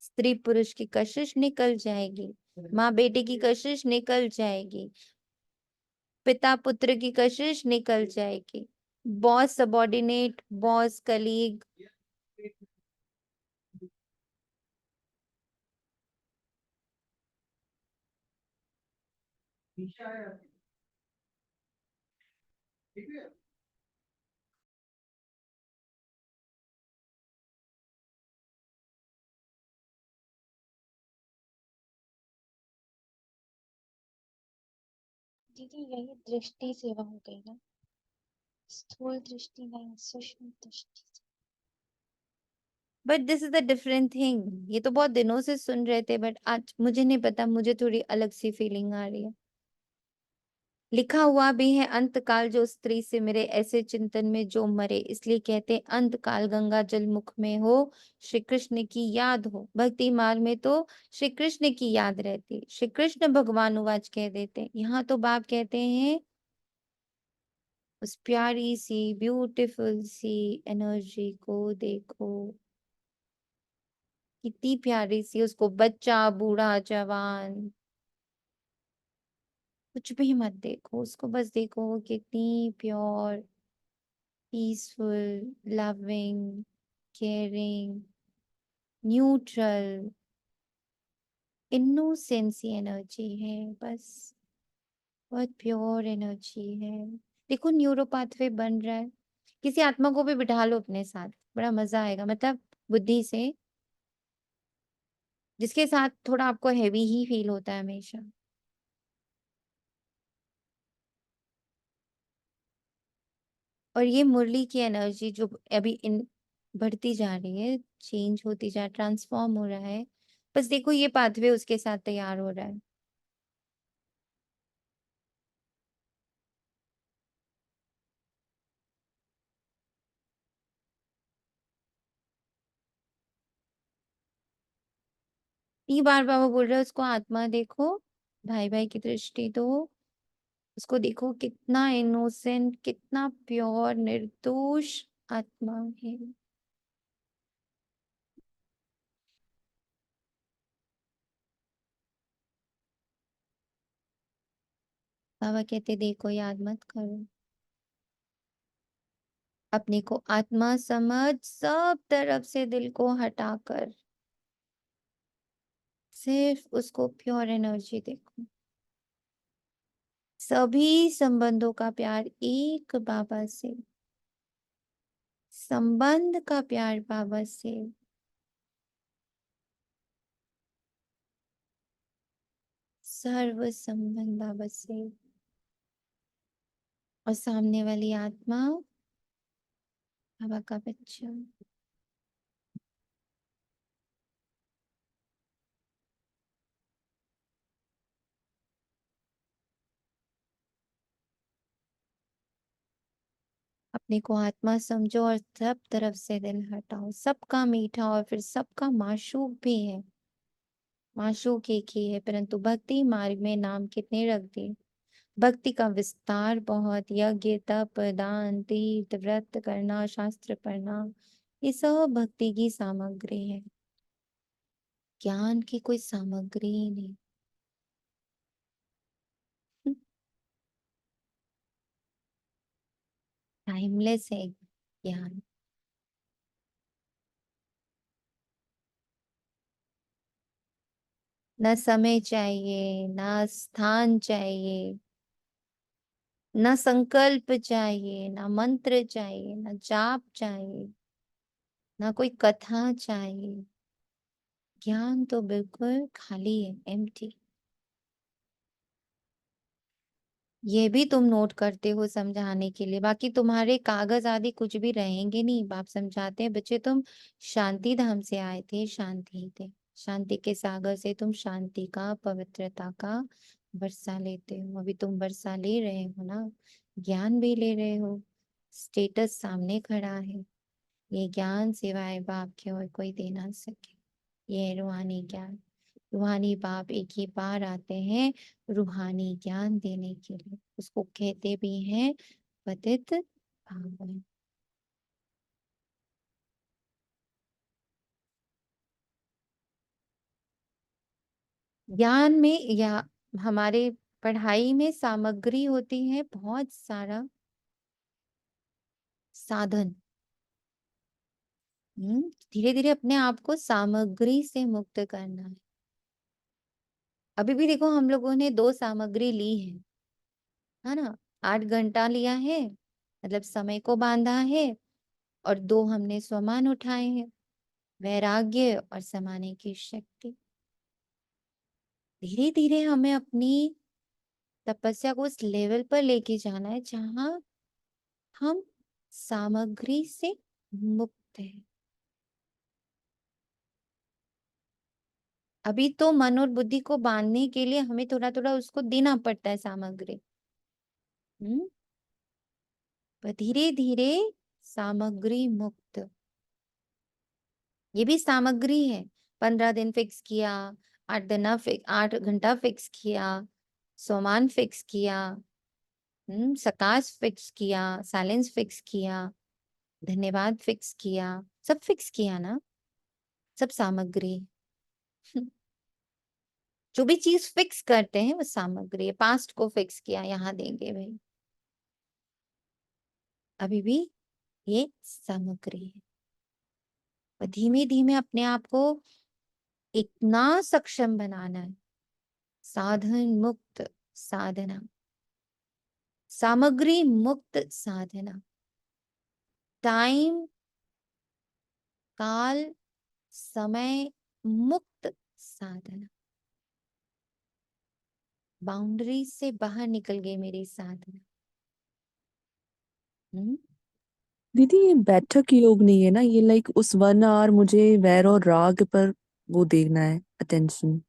स्त्री पुरुष की कशिश निकल जाएगी, माँ बेटे की कशिश निकल जाएगी, पिता पुत्र की कशिश निकल जाएगी, बॉस सबॉर्डिनेट, बॉस कलीग, दीदी यही दृष्टि सेवा हो गई ना, स्थूल दृष्टि नहीं, सूक्ष्म दृष्टि। But this is the different thing. ये तो बहुत दिनों से सुन रहे थे बट आज मुझे नहीं पता, मुझे थोड़ी अलग सी फीलिंग आ रही है। लिखा हुआ भी है अंत काल जो स्त्री से मेरे ऐसे चिंतन में जो मरे, इसलिए कहते अंत काल गंगा जल मुख में हो, श्री कृष्ण की याद हो। भक्ति मार्ग में तो श्री कृष्ण की याद रहती, श्री कृष्ण भगवान उवाच कह देते। यहाँ तो बाप कहते हैं उस प्यारी सी ब्यूटीफुल सी एनर्जी को देखो, कितनी प्यारी सी, उसको बच्चा बूढ़ा जवान कुछ भी मत देखो, उसको बस देखो वो कितनी pure, peaceful, loving, caring, neutral, innocency energy है। बस बहुत प्योर एनर्जी है। देखो न्यूरो पाथवे बन रहा है। किसी आत्मा को भी बिठा लो अपने साथ, बड़ा मजा आएगा। मतलब बुद्धि से, जिसके साथ थोड़ा आपको हैवी ही फील होता है हमेशा। और ये मुरली की एनर्जी जो अभी इन बढ़ती जा रही है, चेंज होती जा, ट्रांसफॉर्म हो रहा है। बस देखो ये पाथवे उसके साथ तैयार हो रहा है। बार बाबा बोल रहे हैं उसको आत्मा देखो, भाई भाई की दृष्टि दो, उसको देखो कितना इनोसेंट, कितना प्योर निर्दोष आत्मा है। बाबा कहते देखो, याद मत करो, अपने को आत्मा समझ सब तरफ से दिल को हटाकर सिर्फ उसको प्योर एनर्जी देखो। सभी संबंधों का प्यार एक बाबा से, संबंध का प्यार बाबा से, सर्व संबंध बाबा से, और सामने वाली आत्मा बाबा का बच्चा। अपने को आत्मा समझो और सब तरफ से दिल हटाओ। सबका मीठा और फिर सबका माशूक भी है। माशूक एक ही है, परंतु भक्ति मार्ग में नाम कितने रख दिए। भक्ति का विस्तार बहुत, यज्ञ तप दान तीर्थ व्रत करना, शास्त्र पढ़ना, ये सब भक्ति की सामग्री है। ज्ञान की कोई सामग्री ही नहीं। टाइमलेस है ज्ञान। न समय चाहिए, न स्थान चाहिए, न संकल्प चाहिए, न मंत्र चाहिए, न जाप चाहिए, न कोई कथा चाहिए। ज्ञान तो बिल्कुल खाली है, एम्प्टी। ये भी तुम नोट करते हो समझाने के लिए, बाकी तुम्हारे कागज आदि कुछ भी रहेंगे नहीं। बाप समझाते हैं बच्चे, तुम शांति धाम से आए थे, शांति थे, शांति के सागर से तुम शांति का, पवित्रता का वर्षा लेते हो। अभी तुम वर्षा ले रहे हो ना, ज्ञान भी ले रहे हो। स्टेटस सामने खड़ा है। ये ज्ञान सिवाय बाप के और कोई दे ना सके। ये है रूहानी ज्ञान। रूहानी बाप एक ही बार आते हैं रूहानी ज्ञान देने के लिए। उसको कहते भी हैं पतित पावन। ज्ञान में या हमारे पढ़ाई में सामग्री होती है बहुत सारा साधन। धीरे धीरे अपने आप को सामग्री से मुक्त करना है। अभी भी देखो, हम लोगों ने 2 सामग्री ली है ना। 8 घंटा लिया है, मतलब समय को बांधा है, और 2 हमने स्वमान उठाए हैं, वैराग्य और समाने की शक्ति। धीरे धीरे हमें अपनी तपस्या को उस लेवल पर लेके जाना है जहां हम सामग्री से मुक्त है। अभी तो मन और बुद्धि को बांधने के लिए हमें थोड़ा थोड़ा उसको देना पड़ता है सामग्री। हम्म पर धीरे धीरे सामग्री मुक्त, ये भी सामग्री है। 15 दिन फिक्स किया, 8 घंटा फिक्स किया, सोमान फिक्स किया, सकाश फिक्स किया, साइलेंस फिक्स किया, धन्यवाद फिक्स किया, सब फिक्स किया ना, सब सामग्री। जो भी चीज फिक्स करते हैं वो सामग्री है। पास्ट को फिक्स किया, यहाँ देंगे भाई, अभी भी ये सामग्री है। और धीमे धीमे अपने आप को इतना सक्षम बनाना है। साधन मुक्त साधना, सामग्री मुक्त साधना, टाइम काल समय मुक्त साधना। बाउंड्री से बाहर निकल गई मेरी साधना। हम्म दीदी ये बैठक योग नहीं है ना, ये लाइक उस 1 आवर मुझे वैर और राग पर वो देखना है अटेंशन।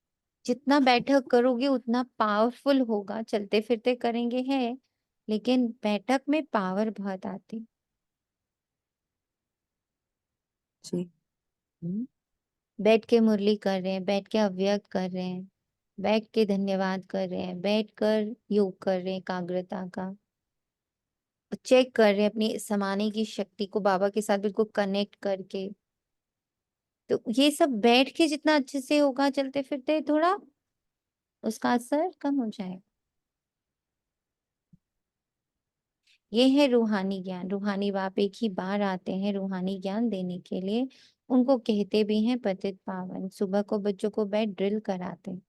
जितना बैठक करोगे उतना पावरफुल होगा। चलते फिरते करेंगे है, लेकिन बैठक में पावर बहुत आती। जी। हम्म बैठ के मुरली कर रहे हैं, बैठ के अव्यक्त कर रहे हैं, बैठ के धन्यवाद कर रहे हैं, बैठ कर योग कर रहे हैं एकाग्रता का, चेक कर रहे हैं अपनी समाने की शक्ति को बाबा के साथ बिल्कुल कनेक्ट करके। तो ये सब बैठ के जितना अच्छे से होगा चलते फिरते, थोड़ा उसका असर कम हो जाएगा। ये है रूहानी ज्ञान। रूहानी बाप एक ही बार आते हैं रूहानी ज्ञान देने के लिए। उनको कहते भी हैं पतित पावन। सुबह को बच्चों को बैठ ड्रिल कराते हैं।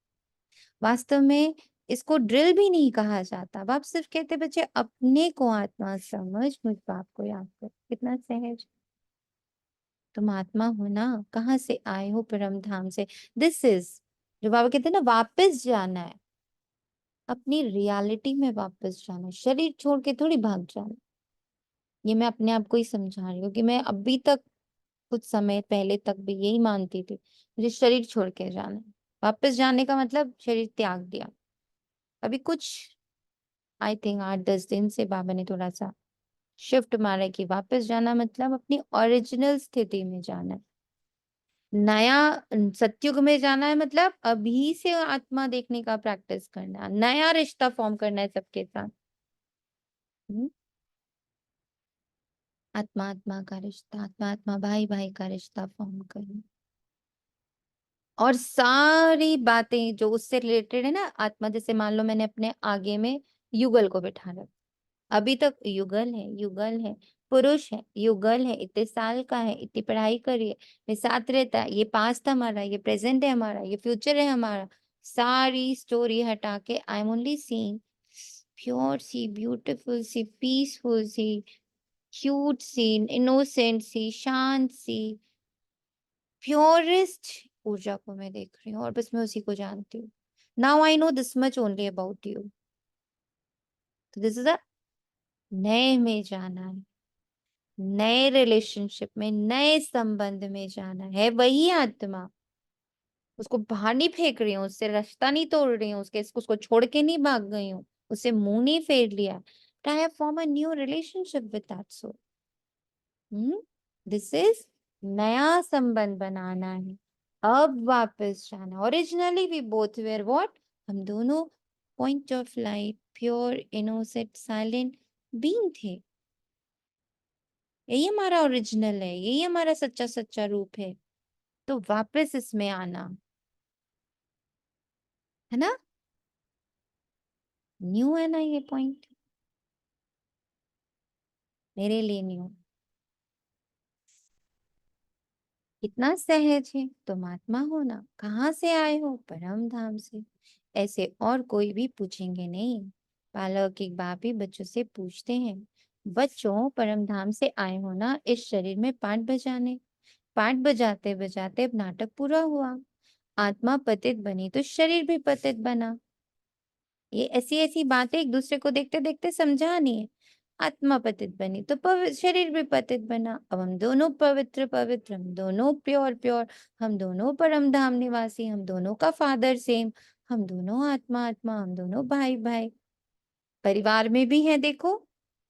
वास्तव में इसको ड्रिल भी नहीं कहा जाता। बाप सिर्फ कहते बच्चे अपने को आत्मा समझ, मुझ बाप को याद कर। कितना सहज। तुम आत्मा हो ना, कहाँ से आए हो? परम धाम से। दिस इज जो बाबा कहते हैं ना, वापस जाना है, अपनी रियलिटी में वापस जाना है, शरीर छोड़ के थोड़ी भाग जाना। ये मैं अपने आप को ही समझा रही हूँ कि मैं अभी तक, कुछ समय पहले तक भी यही मानती थी, मुझे शरीर छोड़ के जाना है। वापस जाने का मतलब शरीर त्याग दिया। अभी कुछ, आई थिंक 8-10 दिन से बाबा ने थोड़ा सा शिफ्ट मारा है कि वापस जाना मतलब अपनी ओरिजिनल स्थिति में जाना है। नया सतयुग में जाना है मतलब अभी से आत्मा देखने का प्रैक्टिस करना है, नया रिश्ता फॉर्म करना है सबके साथ। हम्म? आत्मा आत्मा का रिश्ता, आत्मा आत्मा भाई भाई का रिश्ता फॉर्म करना। और सारी बातें जो उससे रिलेटेड है ना, आत्मा, जैसे मान लो मैंने अपने आगे में युगल को बिठा रखा, अभी तक युगल है, युगल है, पुरुष है, युगल है, इतने साल का है, इतनी पढ़ाई करी है, ये साथ रहता है, ये पास्ट हमारा, ये प्रेजेंट है हमारा, ये फ्यूचर है हमारा। सारी स्टोरी हटा के I am only seeing pure sea, beautiful sea, peaceful sea, cute sea, innocent sea, शांत सी, प्योरेस्ट ऊर्जा को मैं देख रही हूँ और बस मैं उसी को जानती हूँ। Now I know this much only about you. तो दिस इज अ, नए में जाना है, नए रिलेशनशिप में, नए संबंध में जाना है। वही आत्मा, उसको बाहर नहीं फेंक रही हूँ, उससे रास्ता नहीं तोड़ रही हूँ, उसको छोड़ के नहीं भाग गई हूँ, उससे मुंह नहीं फेर लिया। But I have form a new relationship with that soul. This is नया संबंध बनाना है, अब वापस जाना। Originally we both were what, हम दोनों point of light, pure innocent silent being थे। यही हमारा ओरिजिनल है, यही हमारा सच्चा सच्चा रूप है। तो वापस इसमें आना है ना, न्यू है ना ये पॉइंट, मेरे लिए न्यू। कितना सहज है। तुम आत्मा हो ना, कहाँ से आए हो? परम धाम से। ऐसे और कोई भी पूछेंगे नहीं। बालक एक बाप ही बच्चों से पूछते हैं, बच्चों परम धाम से आए हो ना इस शरीर में पाठ बजाने? पाठ बजाते बजाते अब नाटक पूरा हुआ, आत्मा पतित बनी तो शरीर भी पतित बना। ये ऐसी ऐसी बातें एक दूसरे को देखते देखते समझानी है। आत्मा पतित बनी तो शरीर भी पतित बना। अब हम दोनों पवित्र पवित्र, हम दोनों प्योर प्योर, हम दोनों परम धाम निवासी, हम दोनों का फादर सेम, हम दोनों आत्मा आत्मा, हम दोनों भाई भाई। परिवार में भी है देखो,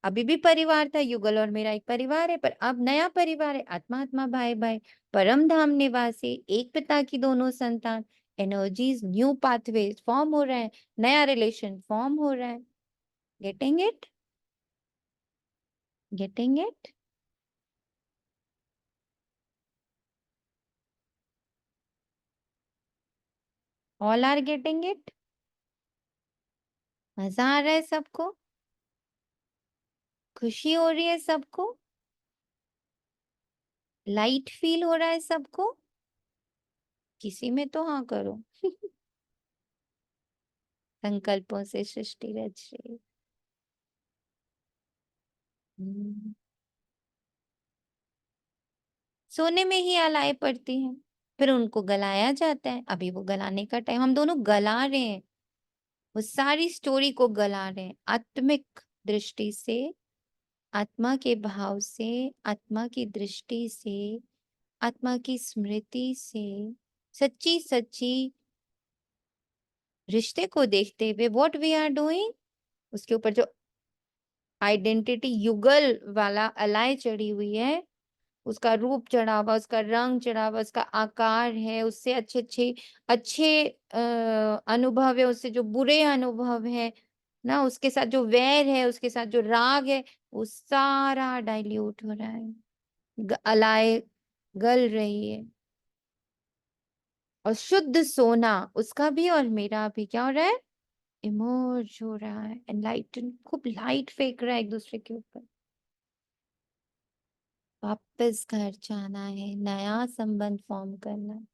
अभी भी परिवार था, युगल और मेरा एक परिवार है, पर अब नया परिवार है, आत्मा आत्मा भाई भाई, परम धाम निवासी, एक पिता की दोनों संतान। एनर्जीज, न्यू पाथवे फॉर्म हो रहे हैं, नया रिलेशन फॉर्म हो रहा है। Getting it? Getting it? All are getting it? मजा आ रहा है सबको? खुशी हो रही है सबको? लाइट फील हो रहा है सबको? किसी में तो हाँ करो। संकल्पों से सृष्टि रच रही। हम्म। सोने में ही अलाए पड़ती हैं, फिर उनको गलाया जाता है। अभी वो गलाने का टाइम, हम दोनों गला रहे हैं, वो सारी स्टोरी को गला रहे हैं, आत्मिक दृष्टि से, आत्मा के भाव से, आत्मा की दृष्टि से, आत्मा की स्मृति से, सच्ची सच्ची रिश्ते को देखते हुए व्हाट वी आर डूइंग, उसके ऊपर जो आइडेंटिटी युगल वाला अलाय चढ़ी हुई है, उसका रूप चढ़ा हुआ, उसका रंग चढ़ा हुआ, उसका आकार है, उससे अच्छे अनुभव है, उससे जो बुरे अनुभव है ना, उसके साथ जो वैर है, उसके साथ जो राग है, वो सारा डाइल्यूट हो रहा है, अलाए गल रही है। और शुद्ध सोना उसका भी और मेरा भी क्या हो रहा है, इमर्ज हो रहा है, एनलाइटन, खूब लाइट फेंक रहा है एक दूसरे के ऊपर। वापस घर जाना है, नया संबंध फॉर्म करना है।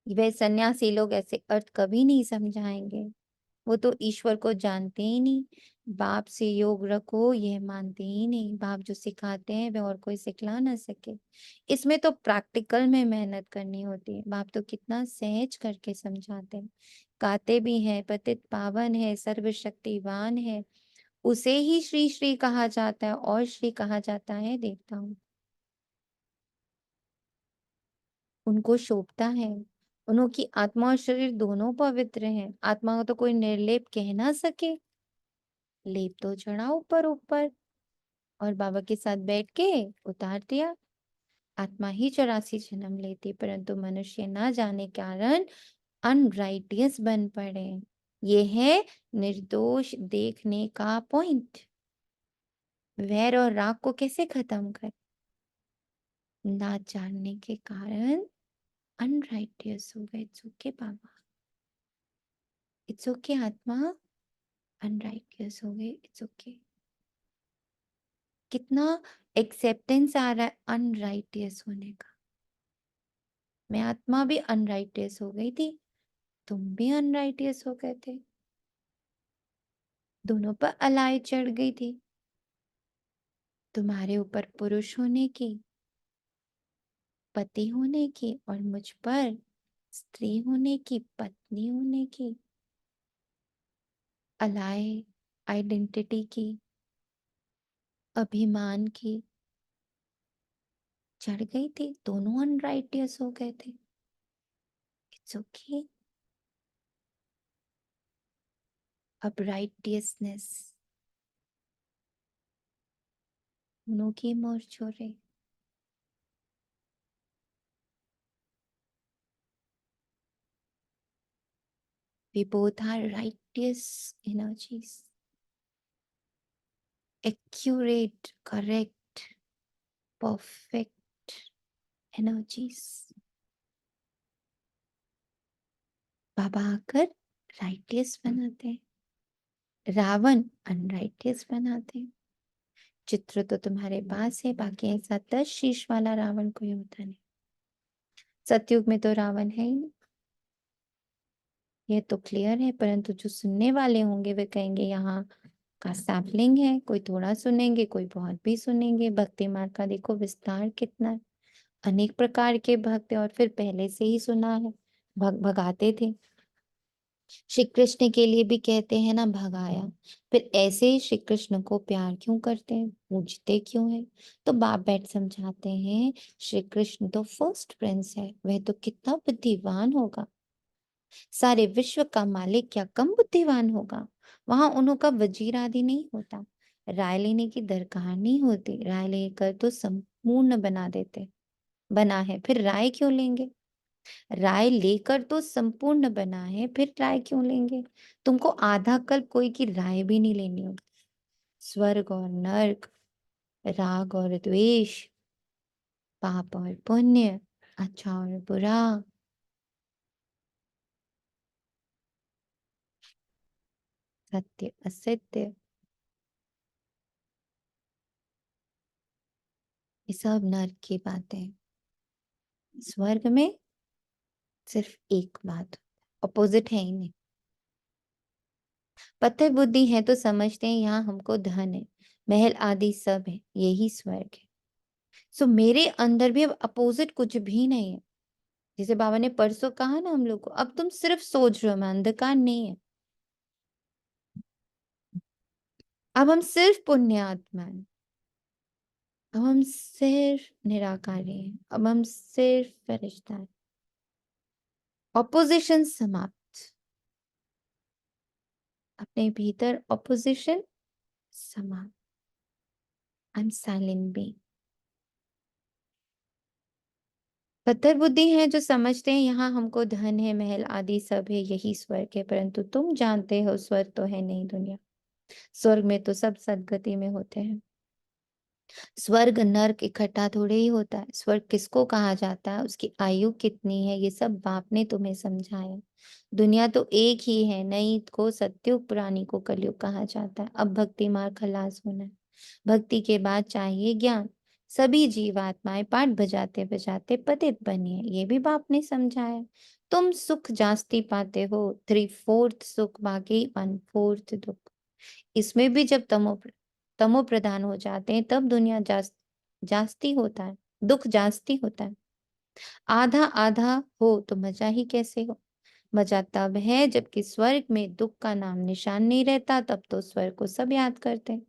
वे सन्यासी लोग ऐसे अर्थ कभी नहीं समझाएंगे, वो तो ईश्वर को जानते ही नहीं। बाप से योग रखो यह मानते ही नहीं, बाप जो सिखाते हैं वे और कोई सिखला ना सके। इसमें तो प्रैक्टिकल में मेहनत करनी होती है। बाप तो कितना सहज करके समझाते हैं, गाते भी हैं, पतित पावन है, सर्वशक्तिवान है, उसे ही श्री श्री कहा जाता है, और श्री कहा जाता है देखता हूँ। उनको शोभता है, उनकी आत्मा और शरीर दोनों पवित्र हैं। आत्मा को तो कोई निर्लेप कह ना सके, लेप तो चढ़ा ऊपर ऊपर, और बाबा के साथ बैठ के उतार दिया। आत्मा ही 84 जन्म लेती, परंतु मनुष्य ना जाने कारण अनराइटियस बन पड़े। ये है निर्दोष देखने का पॉइंट। वैर और राग को कैसे खत्म कर, ना जानने के कारण अनराइटियस हो गए। It's okay Baba, it's okay आत्मा, अनराइटियस हो गए, इट्स ओके। कितना एक्सेप्टेंस आ रहा है अनराइटियस होने का। मैं आत्मा भी अनराइटियस हो गई थी, तुम भी अनराइटियस हो गए थे, दोनों पर अलाई चढ़ गई थी। तुम्हारे ऊपर पुरुष होने की, पति होने की, और मुझ पर स्त्री होने की, पत्नी होने की, अलाय आइडेंटिटी की, अभिमान की चढ़ गई थी। दोनों अनराइटियस हो गए थे, इट्स ओके। अब राइटियसनेस दोनों की मर्ज हो रही। We both are righteous energies, accurate, correct, perfect energies. बाबा आकर राइटियस बनाते हैं, रावण अनराइटियस बनाते हैं। चित्र तो तुम्हारे पास है, बाकी ऐसा 10 शीश वाला रावण कोई होता नहीं। सतयुग में तो रावण है ही नहीं, ये तो क्लियर है। परंतु जो सुनने वाले होंगे वे कहेंगे यहाँ का सैपलिंग है, कोई थोड़ा सुनेंगे, कोई बहुत भी सुनेंगे। भक्ति मार्ग का देखो विस्तार कितना है, अनेक प्रकार के भक्त हैं, और फिर पहले से ही सुना है, भगाते थे। श्री कृष्ण के लिए भी कहते हैं ना भगाया, फिर ऐसे ही श्री कृष्ण को प्यार क्यों करते हैं, पूजते क्यों है? तो बाप बैठ समझाते हैं, श्री कृष्ण तो फर्स्ट प्रिंस है, वह तो कितना बुद्धिमान होगा, सारे विश्व का मालिक क्या कम बुद्धिमान होगा? वहां उनका वजीर आदि नहीं होता, राय लेने की दरकार नहीं होती, राय लेकर तो संपूर्ण बना देते। बना है फिर राय क्यों लेंगे? राय लेकर तो संपूर्ण बना है, फिर राय क्यों लेंगे? तुमको आधा कल्प कोई की राय भी नहीं लेनी होगी। स्वर्ग और नर्क, राग और द्वेष, पाप और पुण्य, अच्छा और बुरा, सत्य असत्य, ये सब नर्क की बातें। स्वर्ग में सिर्फ एक बात, अपोजिट है ही नहीं। पत्थर बुद्धि है तो समझते हैं यहाँ हमको धन है, महल आदि सब है, यही स्वर्ग है। सो मेरे अंदर भी अब अपोजिट कुछ भी नहीं है। जैसे बाबा ने परसों कहा ना हम लोग को, अब तुम सिर्फ सोच रहे हो, मैं अंधकार नहीं है। अब हम सिर्फ पुण्य आत्मा है, अब हम सिर्फ निराकारी हैं, अब हम सिर्फ फरिश्ता है। ऑपोजिशन समाप्त, अपने भीतर ऑपोजिशन समाप्त। आई एम साइलेंट बीइंग, कट्टर बुद्धि है जो समझते हैं यहाँ हमको धन है, महल आदि सब है, यही स्वर्ग है, परंतु तुम जानते हो स्वर्ग तो है नहीं दुनिया। स्वर्ग में तो सब सदगति में होते हैं। स्वर्ग नर्क इकट्ठा थोड़े ही होता है। स्वर्ग किसको कहा जाता है, उसकी आयु कितनी है, ये सब बाप ने तुम्हें समझाया। दुनिया तो एक ही है, नई को सत्युग, पुरानी को कलयुग कहा जाता है। अब भक्ति मार्ग खलास होना है। भक्ति के बाद चाहिए ज्ञान। सभी जीवात्माएं पाठ बजाते बजाते पतित बनी है, ये भी बाप ने समझाया। तुम सुख जास्ती पाते हो, 3/4 सुख, बाकी 1/4 दुख। इसमें भी जब तमो प्रधान हो जाते हैं तब दुनिया जास्ती होता है, दुख जास्ती होता है। आधा आधा हो तो मजा ही कैसे हो। मजा तब है जबकि स्वर्ग में दुख का नाम निशान नहीं रहता, तब तो स्वर्ग को सब याद करते हैं।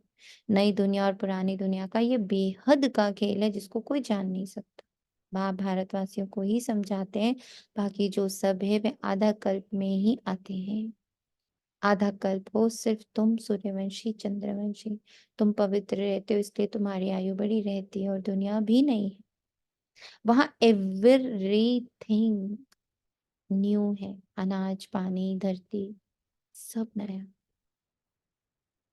नई दुनिया और पुरानी दुनिया का ये बेहद का खेल है जिसको कोई जान नहीं सकता। बाप भारतवासियों को ही समझाते हैं, बाकी जो सब है वे आधा कल्प में ही आते हैं। आधा कल्प हो सिर्फ तुम सूर्यवंशी चंद्रवंशी, तुम पवित्र रहते हो इसलिए तुम्हारी आयु बड़ी रहती है और दुनिया भी नहीं है। वहां एवरीथिंग न्यू है, अनाज पानी धरती सब नया।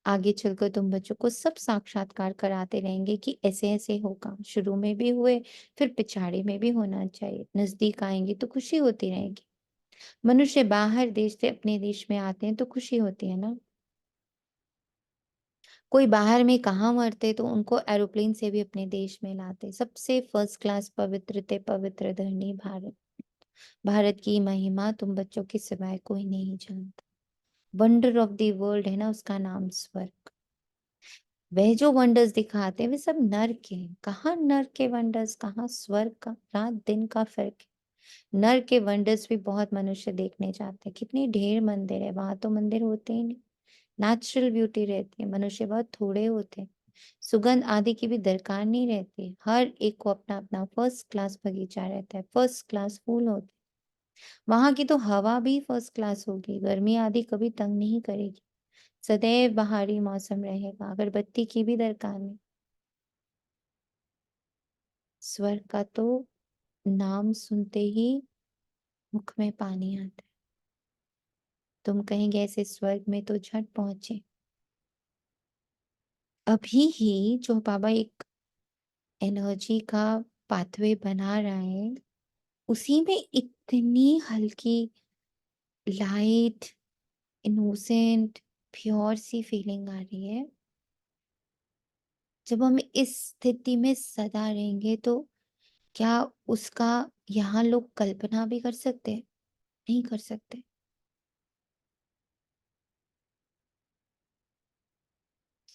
आगे चलकर तुम बच्चों को सब साक्षात्कार कराते रहेंगे कि ऐसे ऐसे होगा, शुरू में भी हुए फिर पिछाड़ी में भी होना चाहिए। नजदीक आएंगे तो खुशी होती रहेगी। मनुष्य बाहर देश से अपने देश में आते हैं तो खुशी होती है ना। कोई बाहर में कहाँ मरते तो उनको एरोप्लेन से भी अपने देश में लाते। सबसे फर्स्ट क्लास पवित्र ते पवित्र धरनी भारत। भारत की महिमा तुम बच्चों के सिवाय कोई नहीं जानता। वंडर ऑफ द वर्ल्ड है ना उसका नाम स्वर्ग। वह जो वंडर्स दिखाते हैं वे सब नर्क के हैं। कहाँ नर्क के वंडर्स, कहाँ स्वर्ग का, रात दिन का फर्क है। नर्क के वंडर्स भी बहुत मनुष्य देखने जाते हैं। कितने ढेर मंदिर है, वहां तो मंदिर होते ही नहीं। नेचुरल ब्यूटी रहती है, मनुष्य बहुत थोड़े होते हैं। सुगंध आदि की भी दरकार नहीं रहती। हर एक को अपना अपना फर्स्ट क्लास बगीचा रहता है, फर्स्ट क्लास फूल होते हैं। वहां की तो हवा भी फर्स्ट क्लास होगी, गर्मी आदि कभी तंग नहीं करेगी। सदैव बहारी मौसम रहेगा, अगरबत्ती की भी दरकार नहीं। स्वर्ग का तो नाम सुनते ही मुख में पानी आता है। तुम कहेंगे ऐसे स्वर्ग में तो झट पहुंचे। अभी ही जो बाबा एक एनर्जी का पाथवे बना रहा है, उसी में इतनी हल्की लाइट इनोसेंट प्योर सी फीलिंग आ रही है। जब हम इस स्थिति में सदा रहेंगे तो क्या उसका यहाँ लोग कल्पना भी कर सकते हैं? नहीं कर सकते।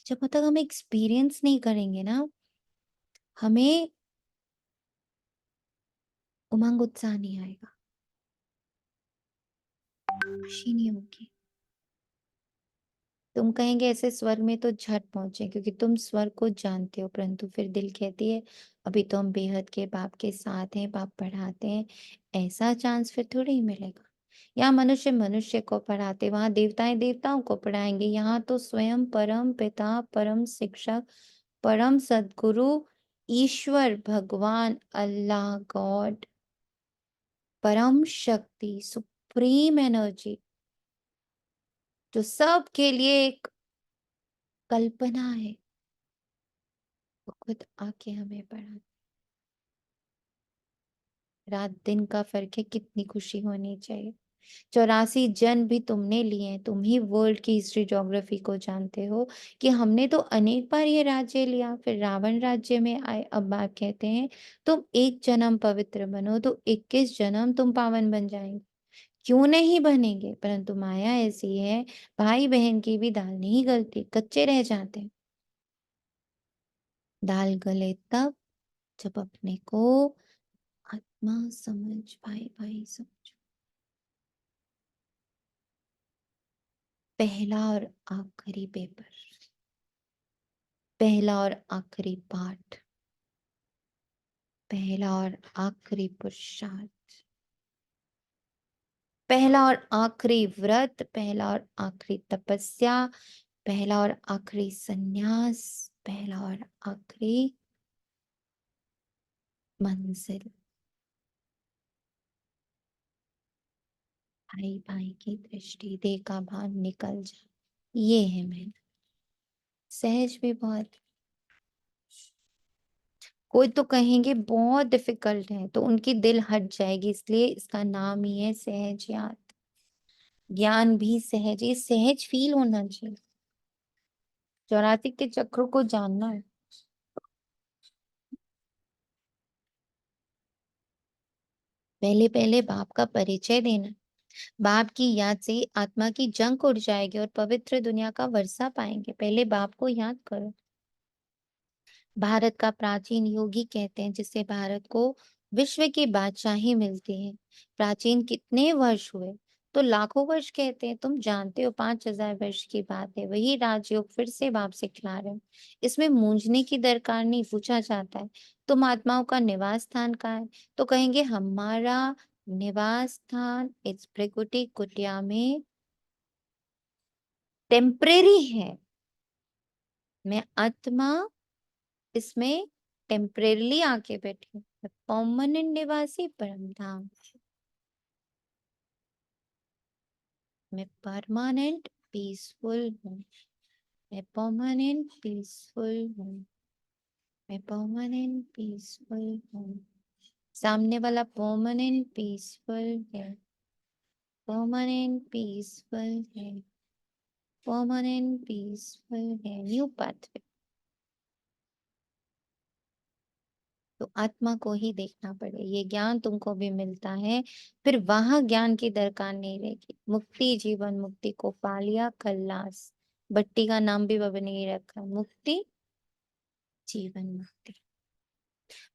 जब तक हम एक्सपीरियंस नहीं करेंगे ना, हमें उमंग उत्साह नहीं आएगा, खुशी नहीं होगी। तुम कहेंगे ऐसे स्वर्ग में तो झट पहुंचे क्योंकि तुम स्वर्ग को जानते हो, परंतु फिर दिल कहती है अभी तो हम बेहद के बाप के साथ हैं, बाप पढ़ाते हैं, ऐसा चांस फिर थोड़ी ही मिलेगा। यहाँ मनुष्य मनुष्य को पढ़ाते, वहां देवताएं देवताओं को पढ़ाएंगे। यहाँ तो स्वयं परम पिता, परम शिक्षक, परम सदगुरु, ईश्वर भगवान अल्लाह गॉड, परम शक्ति सुप्रीम एनर्जी जो सबके लिए एक कल्पना है, वो खुद आके हमें पढ़ा। रात दिन का फर्क है, कितनी खुशी होनी चाहिए। 84 जन्म भी तुमने लिए हैं, तुम ही वर्ल्ड की हिस्ट्री ज्योग्राफी को जानते हो कि हमने तो अनेक बार ये राज्य लिया, फिर रावण राज्य में आए। अब बाप कहते हैं तुम एक जन्म पवित्र बनो तो 21 जन्म तुम पावन बन जाएंगे। क्यों नहीं बनेंगे, परंतु माया ऐसी है, भाई बहन की भी दाल नहीं गलती, कच्चे रह जाते हैं। दाल गले तब जब अपने को आत्मा समझ, भाई भाई समझ। पहला और आखिरी पेपर, पहला और आखिरी पाठ, पहला और आखिरी पुरुषार्थ, पहला और आखिरी व्रत, पहला और आखिरी तपस्या, पहला और आखिरी सन्यास, पहला और आखिरी मंजिल। भाई भाई की दृष्टि, देखा भान निकल जा, ये है मेहनत। सहज भी बहुत, कोई तो कहेंगे बहुत डिफिकल्ट है तो उनकी दिल हट जाएगी, इसलिए इसका नाम ही है सहज याद। ज्ञान भी सहज, ये सहज फील होना चाहिए। 84 के चक्रों को जानना है। पहले पहले बाप का परिचय देना। बाप की याद से आत्मा की जंग उड़ जाएगी और पवित्र दुनिया का वर्षा पाएंगे। पहले बाप को याद करो। भारत का प्राचीन युग ही कहते हैं जिससे भारत को विश्व की बादशाही मिलती है। प्राचीन कितने वर्ष हुए? तो लाखों वर्ष कहते हैं। तुम जानते हो 5000 वर्ष की बात है। वही राजयोग फिर से बाप सिखला रहे हो। इसमें मूंझने की दरकार नहीं। पूछा जाता है तुम आत्माओं का निवास स्थान कहाँ है, तो कहेंगे हमारा निवास स्थान इस प्रकृति कुटिया में टेम्परेरी है। मैं आत्मा इसमें टेम्परेरीली आके बैठी हूँ। मैं परमानेंट निवासी परम धाम। मैं परमानेंट पीसफुल हूँ। मैं परमानेंट पीसफुल हूँ। मैं परमानेंट पीसफुल हूँ। सामने वाला परमानेंट पीसफुल है। परमानेंट पीसफुल है। परमानेंट पीसफुल है। New pathway. तो आत्मा को ही देखना पड़े। ये ज्ञान तुमको भी मिलता है, फिर वहां ज्ञान की दरकार नहीं रहेगी। मुक्ति जीवन मुक्ति को पा लिया खल्लास। बट्टी का नाम भी बाबा ने ये रखा, मुक्ति जीवन मुक्ति।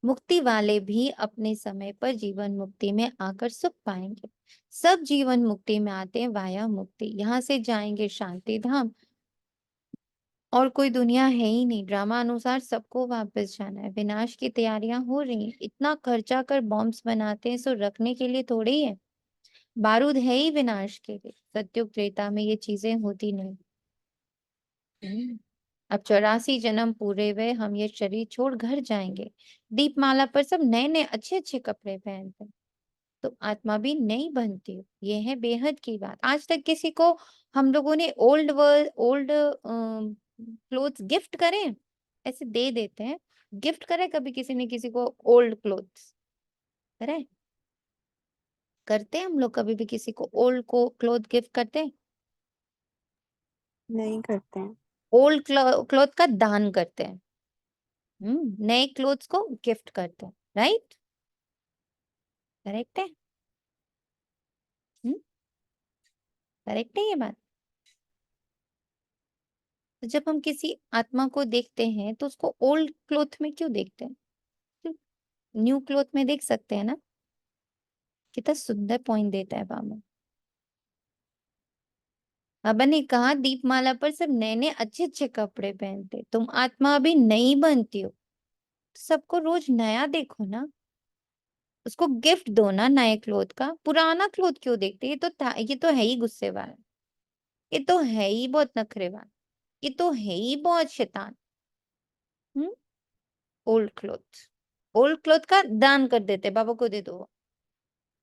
मुक्ति वाले भी अपने समय पर जीवन मुक्ति में आकर सुख पाएंगे। सब जीवन मुक्ति में आते हैं वाया मुक्ति। यहाँ से जाएंगे शांति धाम और कोई दुनिया है ही नहीं। ड्रामा अनुसार सबको वापस जाना है। विनाश की तैयारियां हो रही हैं। इतना खर्चा कर बॉम्ब्स बनाते हैं सो रखने के लिए थोड़ी है। बारूद है ही विनाश के लिए। सत्युग त्रेता में ये चीजें होती नहीं। अब 84 जन्म पूरे हुए, हम ये शरीर छोड़ घर जाएंगे। दीपमाला पर सब नए नए अच्छे अच्छे कपड़े पहनते हैं। तो आत्मा भी नहीं बनती हो। ये है बेहद की बात। आज तक किसी को हम लोगों ने ओल्ड क्लोथ्स गिफ्ट करें? ऐसे दे देते हैं। गिफ्ट करे कभी किसी ने किसी को ओल्ड क्लोथ्स? करे? करते हैं हम लोग कभी भी किसी को ओल्ड को क्लोथ गिफ्ट करते हैं? नहीं करते हैं। ओल्ड क्लोथ का दान करते हैं। नए क्लोथ्स को गिफ्ट करते हैं। राइट? करेक्ट है? करेक्ट है ये बात? तो जब हम किसी आत्मा को देखते हैं तो उसको ओल्ड क्लोथ में क्यों देखते हैं? न्यू क्लोथ में देख सकते हैं ना। कितना सुंदर पॉइंट देता है बाबा। बाबा ने कहा दीपमाला पर सब नए नए अच्छे अच्छे कपड़े पहनते। तुम आत्मा अभी नई बनती हो तो सबको रोज नया देखो ना। उसको गिफ्ट दो ना नए क्लोथ का। पुराना क्लोथ क्यों देखते? ये तो है ही गुस्से वाला। ये तो है ही बहुत नखरे वाला। ये तो है ही बहुत शैतान। हम्म ओल्ड क्लोथ। ओल्ड क्लोथ का दान कर देते, बाबा को दे दो।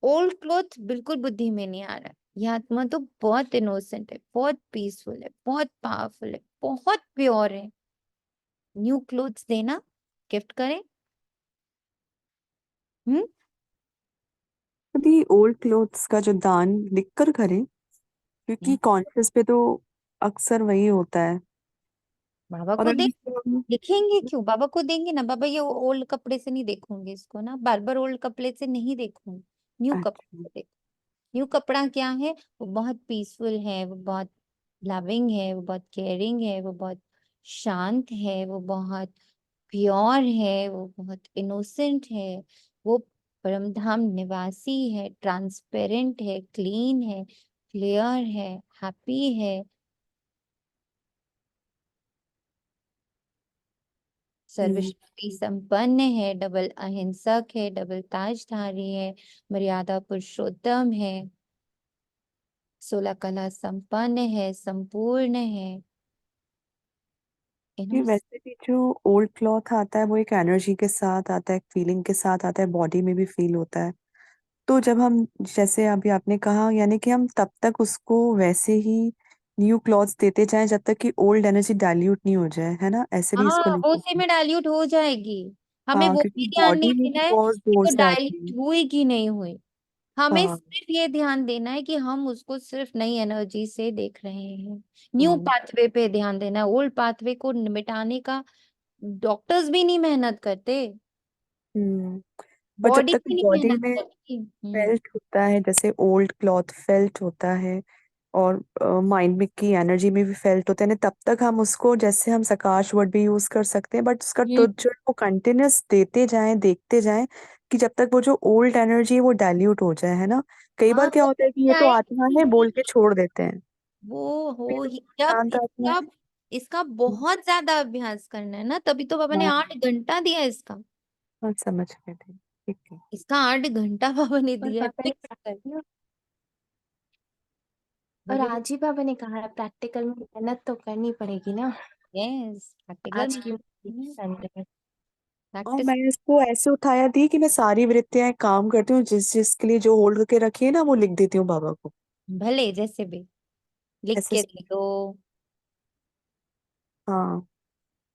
ओल्ड क्लोथ बिल्कुल बुद्धि में नहीं आ रहा है। ये आत्मा तो बहुत इनोसेंट है, बहुत पीसफुल है, बहुत पावरफुल है, बहुत प्योर है। न्यू क्लोथ्स देना, गिफ्ट करें। हम्म खुद ही ओल्ड क्लोथ्स का जो दान लिख कर करें, क्योंकि कॉन्शियस पे तो अक्सर वही होता है। बाबा और को अगर दे। इसको हम लिखेंगे क्यों? बाबा को देंगे ना। बाबा ये ओल्ड कपड़े से नहीं देखूंगी इसको ना, बार बार ओल्ड कपड़े से नहीं देखूंगी। न्यू कपड़े अच्छा, से देखो। न्यू कपड़ा क्या है? वो बहुत पीसफुल है, वो बहुत लविंग है, वो बहुत केयरिंग है, वो बहुत शांत है, वो बहुत प्योर है, वो बहुत इनोसेंट है। वो परमधाम निवासी है, ट्रांसपेरेंट है, क्लीन है, क्लियर है, हैप्पी है, हम्म, सर्वशक्ति संपन्न है, डबल अहिंसक है, डबल ताजधारी है, मर्यादा पुरुषोत्तम है, 16 कला संपन्न है, संपूर्ण है। ये इनोस वैसे भी जो ओल्ड क्लॉथ आता है वो एक एनर्जी के साथ आता है, एक फीलिंग के साथ आता है, बॉडी में भी फील होता है। तो जब हम, जैसे अभी आपने कहा, यानी कि हम तब तक उसको वैसे ही न्यू क्लॉथ्स देते जाएं जब तक कि ओल्ड एनर्जी डाइल्यूट नहीं हो जाए, है ना? ऐसे भी इसको हाँ, लिख वो उसी सकते हैं। में डाइल्यूट हो जाएगी। हमें हाँ, वो क्योंकि भी ध्यान नहीं बॉडी में भी देना है बहुत कि जोर वो से आती डाइल्यूट है। हुई कि नहीं हुई। हमें हाँ। सिर्फ ये ध्यान देना है कि हम उसको सिर्फ नई एनर्जी से देख रहे हैं, न्यू हाँ। पाथवे पे ध्यान देना है। ओल्ड पाथवे को मिटाने का डॉक्टर्स भी नहीं मेहनत करते, हम्म। और जब बॉडी तक भी नहीं बॉडी मेहनत में करती। फेल्ट होता है, जैसे ओल्ड क्लॉथ फेल्ट होता है, और माइंड में की एनर्जी में भी फेल्ट होते हैं ना, तब तक हम उसको, जैसे हम सकाश वर्ड भी यूज कर सकते हैं, बट उसका हम्म, ट्रुथ जो है वो कंटिन्यूस देते जाएं, देखते जाएं, कि जब तक वो जो ओल्ड एनर्जी है वो डाइल्यूट हो जाए, है ना? कई हाँ, बार क्या वो होता है कि ये तो आत्मा है बोल के जाएगी। छोड़ देते हैं। वो ये हो तो ही जब शांत आत्मा इसका है। इसका बहुत ज्यादा अभ्यास करना है ना, तभी तो बाबा ने हाँ। 8 घंटा दिया इसका। हाँ, समझ गए थे, ठीक है। इसका 8 घंटा बाबा ने और दिया है पापा ने फिक्स कर। और बोलिए। आज ही पापा ने कहा है प्रैक्टिकल में मेहनत तो करनी पड़ेगी ना। यस, प्रैक्टिकल आज में की अंदर और प्रैक्टिस। मैं इसको ऐसे उठाया थी कि मैं सारी वृत्तियां काम करती हूँ, जिस जिसके लिए जो होल्ड करके रखी है ना, वो लिख देती हूँ बाबा को। भले जैसे भी लिख ऐसे के दे दो, हाँ।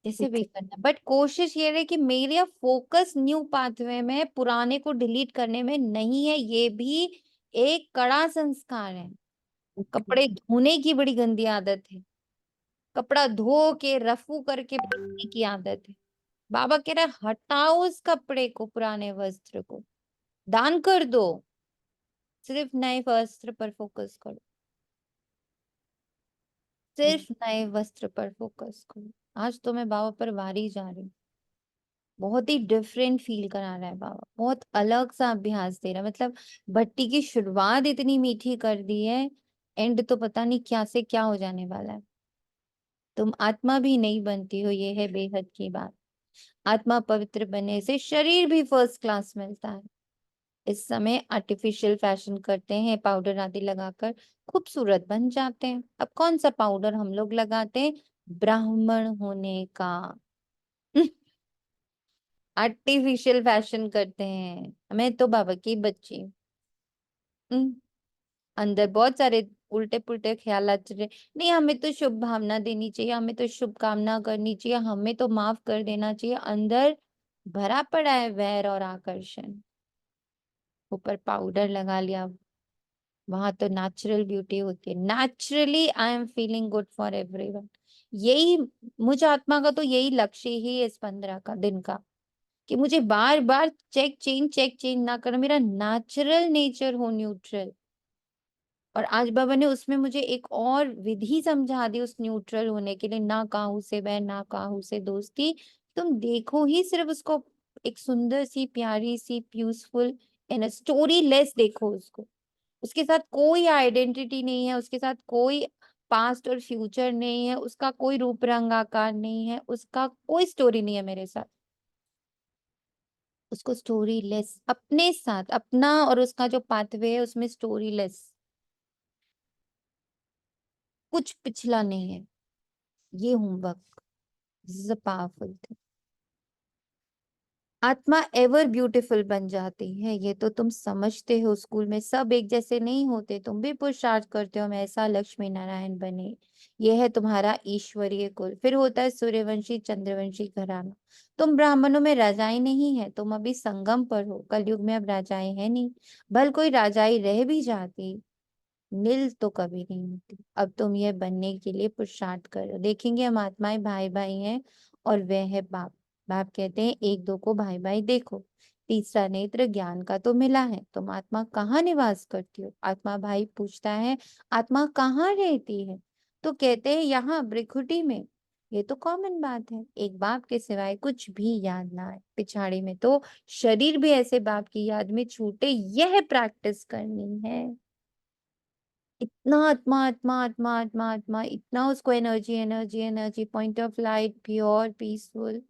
जैसे ठीक भी है। करना, बट कोशिश ये रहे कि मेरा फोकस न्यू पाथवे में, पुराने को डिलीट करने में नहीं है। ये भी एक कड़ा संस्कार है। ओके। कपड़े धोने की बड़ी गंदी आदत है, कपड़ा धो के रफू करके पहनने की आदत है। बाबा कह रहे हैं, हटाओ उस कपड़े को, पुराने वस्त्र को दान कर दो, सिर्फ नए वस्त्र पर फोकस करो, सिर्फ नए वस्त्र पर फोकस करो। आज तो मैं बाबा पर वारी जा रही हूँ। बहुत ही डिफरेंट फील करा रहा है बाबा, बहुत अलग सा अभ्यास दे रहा है। मतलब भट्टी की शुरुआत इतनी मीठी कर दी है, एंड तो पता नहीं क्या से क्या हो जाने वाला है। तुम आत्मा भी नहीं बनती हो, ये है बेहद की बात। आत्मा पवित्र बनने से शरीर भी फर्स्ट क्लास मिलता है। इस समय आर्टिफिशियल फैशन करते हैं, पाउडर आदि लगाकर खूबसूरत बन जाते हैं। अब कौन सा पाउडर हम लोग लगाते हैं? ब्राह्मण होने का। आर्टिफिशियल फैशन करते हैं। मैं तो बाबा की बच्ची हूँ। हम्म, अंदर बहुत सारे उल्टे पुल्टे ख्यालात चल रहे। नहीं, हमें तो शुभ भावना देनी चाहिए, हमें तो शुभ कामना करनी चाहिए, हमें तो माफ कर देना चाहिए। अंदर भरा पड़ा है वैर और आकर्षण। ऊपर पाउडर लगा लिया, वहां तो नेचुरल ब्यूटी होती है। Naturally I am feeling good for everyone. यही मुझ आत्मा का तो यही लक्ष्य ही है इस 15 का दिन का, कि मुझे बार बार चेक चेंज ना करो, मेरा नेचुरल नेचर हो न्यूट्रल। और आज बाबा ने उसमें मुझे एक और विधि समझा दी उस न्यूट्रल होने के लिए। ना काहू से वैर, ना काहू से दोस्ती। तुम देखो ही सिर्फ उसको, एक सुंदर सी प्यारी सी ब्यूटीफुल एंड स्टोरी लेस देखो उसको। उसके साथ कोई आइडेंटिटी नहीं है, उसके साथ कोई पास्ट और फ्यूचर नहीं है, उसका कोई रूप रंग आकार नहीं है, उसका कोई स्टोरी नहीं है मेरे साथ। उसको स्टोरी लेस अपने साथ, अपना और उसका जो पाथवे है उसमें स्टोरी लेस, कुछ पिछला नहीं है। ये homework is a powerful thing. आत्मा एवर ब्यूटीफुल बन जाती है, ये तो तुम समझते हो। स्कूल में सब एक जैसे नहीं होते, तुम भी पुरुषार्थ करते हो मैं ऐसा लक्ष्मी नारायण बने। ये है तुम्हारा ईश्वरीय कुल। फिर होता है सूर्यवंशी चंद्रवंशी घराना। तुम ब्राह्मणों में राजाएं नहीं है, तुम अभी संगम पर हो। कलयुग में अब राजाएं है नहीं, भल कोई राजाई रह भी जाती, नील तो कभी नहीं होती। अब तुम ये बनने के लिए पुरुषार्थ करो। देखेंगे हम आत्माएं भाई भाई हैं, और वह है बाप। बाप कहते हैं एक दो को भाई भाई देखो। तीसरा नेत्र ज्ञान का तो मिला है। तुम आत्मा कहाँ निवास करती हो? आत्मा भाई पूछता है, आत्मा कहाँ रहती है? तो कहते हैं यहाँ भृकुटी में। ये तो कॉमन बात है, एक बाप के सिवाय कुछ भी याद ना आए। पिछाड़ी में तो शरीर भी ऐसे बाप की याद में छूटे, यह प्रैक्टिस करनी है। इतना आत्मा आत्मा आत्मा आत्मा आत्मा, इतना उसको energy energy energy, point of light, pure peaceful.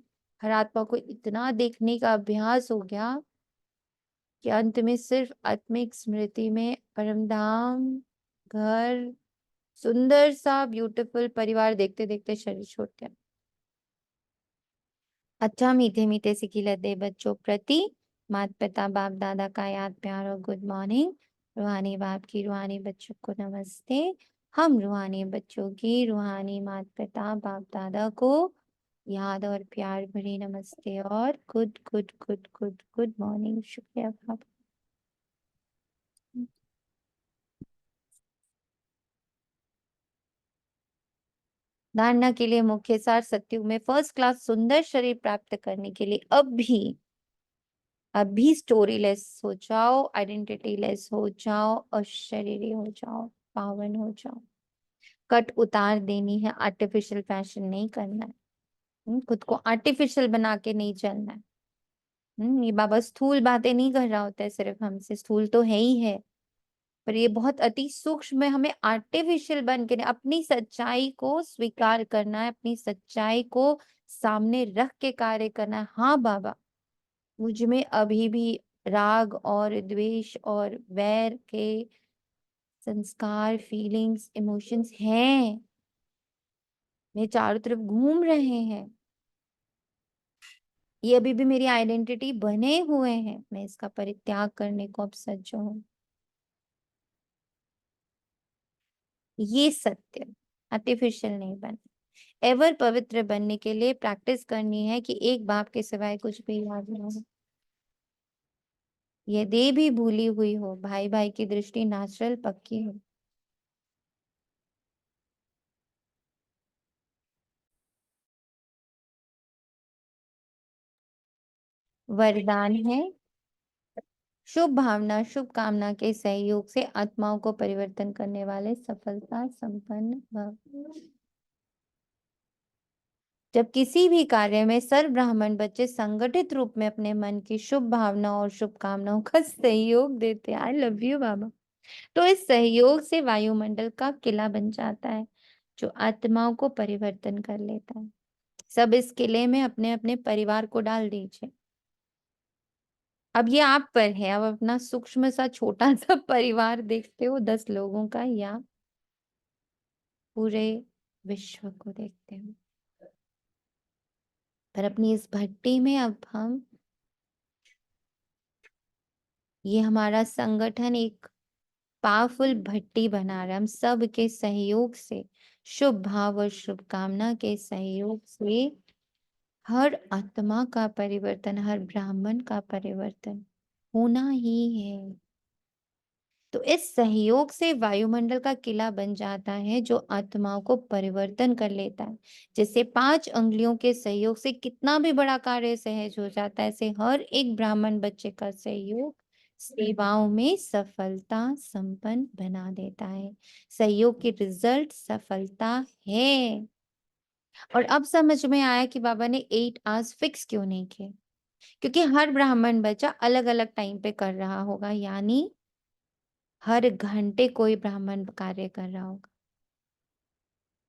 हर आत्मा को इतना देखने का अभ्यास हो गया कि अंत में सिर्फ आत्मिक स्मृति में परम धाम, घर, सुंदर सा ब्यूटीफुल परिवार देखते देखते शरीर छोड़ते हैं। अच्छा मीठे मीठे सिखी लदे बच्चों प्रति माता पिता बाप दादा का याद प्यार और गुड मॉर्निंग। रूहानी बाप की रूहानी बच्चों को नमस्ते। हम रूहानी बच्चों की रूहानी माता पिता बाप दादा को याद और प्यार भरी नमस्ते और good good good good good morning. शुक्रिया बाप। धारणा के लिए मुख्य सार सत्युग में फर्स्ट क्लास सुंदर शरीर प्राप्त करने के लिए अभी स्टोरी लेस हो जाओ, आइडेंटिटी लेस हो जाओ और शरीरी हो जाओ, पावन हो जाओ। कट उतार देनी है, आर्टिफिशियल फैशन नहीं करना है। खुद को आर्टिफिशियल बना के नहीं चलना है। ये बाबा स्थूल बातें नहीं कर रहा होता है सिर्फ हमसे, स्थूल तो है ही है, पर ये बहुत अति सूक्ष्म में हमें आर्टिफिशियल बन के अपनी सच्चाई को स्वीकार करना है, अपनी सच्चाई को सामने रख के कार्य करना है। हाँ बाबा, मुझ में अभी भी राग और द्वेष और वैर के संस्कार, फीलिंग्स, इमोशंस हैं, मेरे चारों तरफ घूम रहे हैं। ये अभी भी मेरी आइडेंटिटी बने हुए हैं। मैं इसका परित्याग करने को अब सज्ज हूं। ये सत्य, आर्टिफिशियल नहीं बन। एवर पवित्र बनने के लिए प्रैक्टिस करनी है कि एक बाप के सिवाय कुछ भी याद ना हो। ये देह भी भूली हुई हो, भाई भाई की दृष्टि नेचुरल पक्की हो। वरदान है शुभ भावना शुभ कामना के सहयोग से आत्माओं को परिवर्तन करने वाले सफलता संपन्न भव। जब किसी भी कार्य में सर्व ब्राह्मण बच्चे संगठित रूप में अपने मन की शुभ भावना और शुभकामनाओं का सहयोग देते हैं, आई लव यू बाबा, तो इस सहयोग से वायुमंडल का किला बन जाता है जो आत्माओं को परिवर्तन कर लेता है। सब इस किले में अपने अपने परिवार को डाल दीजिए। अब ये आप पर है, अब अपना सूक्ष्म सा छोटा सा परिवार देखते हो 10 लोगों का या पूरे विश्व को देखते हो। पर अपनी इस भट्टी में अब हम, ये हमारा संगठन एक पावरफुल भट्टी बना रहा है। हम सब के सहयोग से, शुभ भाव और शुभकामना के सहयोग से हर आत्मा का परिवर्तन, हर ब्राह्मण का परिवर्तन होना ही है। तो इस सहयोग से वायुमंडल का किला बन जाता है जो आत्माओं को परिवर्तन कर लेता है। जैसे 5 अंगुलियों के सहयोग से कितना भी बड़ा कार्य सहज हो जाता है, ऐसे हर एक ब्राह्मण बच्चे का सहयोग सेवाओं में सफलता संपन्न बना देता है। सहयोग के रिजल्ट सफलता है। और अब समझ में आया कि बाबा ने 8 आवर्स फिक्स क्यों नहीं किए, क्योंकि हर ब्राह्मण बच्चा अलग अलग टाइम पे कर रहा होगा, यानी हर घंटे कोई ब्राह्मण कार्य कर रहा होगा,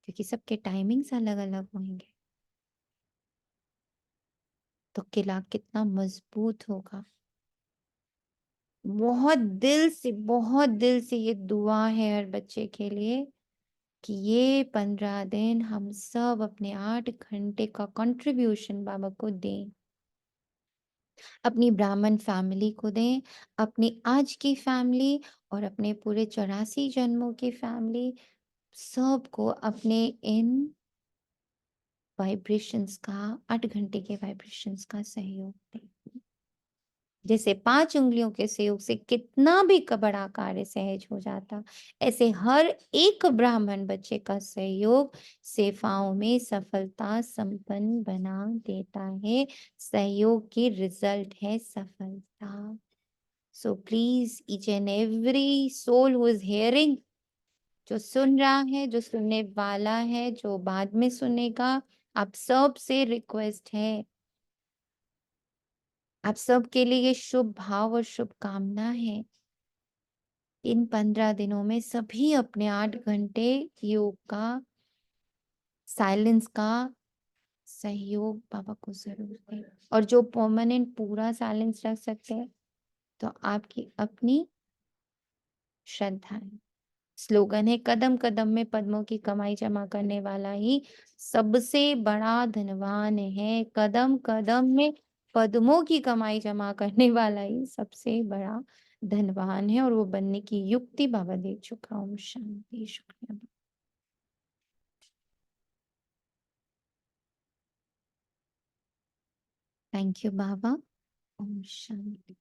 क्योंकि सबके टाइमिंग्स अलग अलग होंगे। तो किला कितना मजबूत होगा। बहुत दिल से ये दुआ है हर बच्चे के लिए कि ये 15 दिन हम सब अपने 8 घंटे का कंट्रीब्यूशन बाबा को दें, अपनी ब्राह्मण फैमिली को दें, अपनी आज की फैमिली और अपने पूरे 84 जन्मों की फैमिली, सबको अपने इन वाइब्रेशंस का, 8 घंटे के वाइब्रेशंस का सहयोग दें। जैसे 5 उंगलियों के सहयोग से कितना भी बड़ा कार्य सहज हो जाता, ऐसे हर एक ब्राह्मण बच्चे का सहयोग सेवाओं में सफलता संपन्न बना देता है। सहयोग की रिजल्ट है सफलता। So please each and every soul who is hearing, जो सुन रहा है, जो सुनने वाला है, जो बाद में सुनेगा, आप सब से रिक्वेस्ट है, आप सब के लिए ये शुभ भाव और शुभकामना है। इन 15 दिनों में सभी अपने 8 घंटे योग का, साइलेंस का सहयोग बाबा को जरूर दें। और जो परमानेंट पूरा साइलेंस रख सकते हैं तो आपकी अपनी श्रद्धा है। स्लोगन है, कदम कदम में पद्मों की कमाई जमा करने वाला ही सबसे बड़ा धनवान है। कदम कदम में पद्मों की कमाई जमा करने वाला ही सबसे बड़ा धनवान है और वो बनने की युक्ति बाबा दे चुका। ओम शांति। शुक्रिया। थैंक यू बाबा। ओम शांति।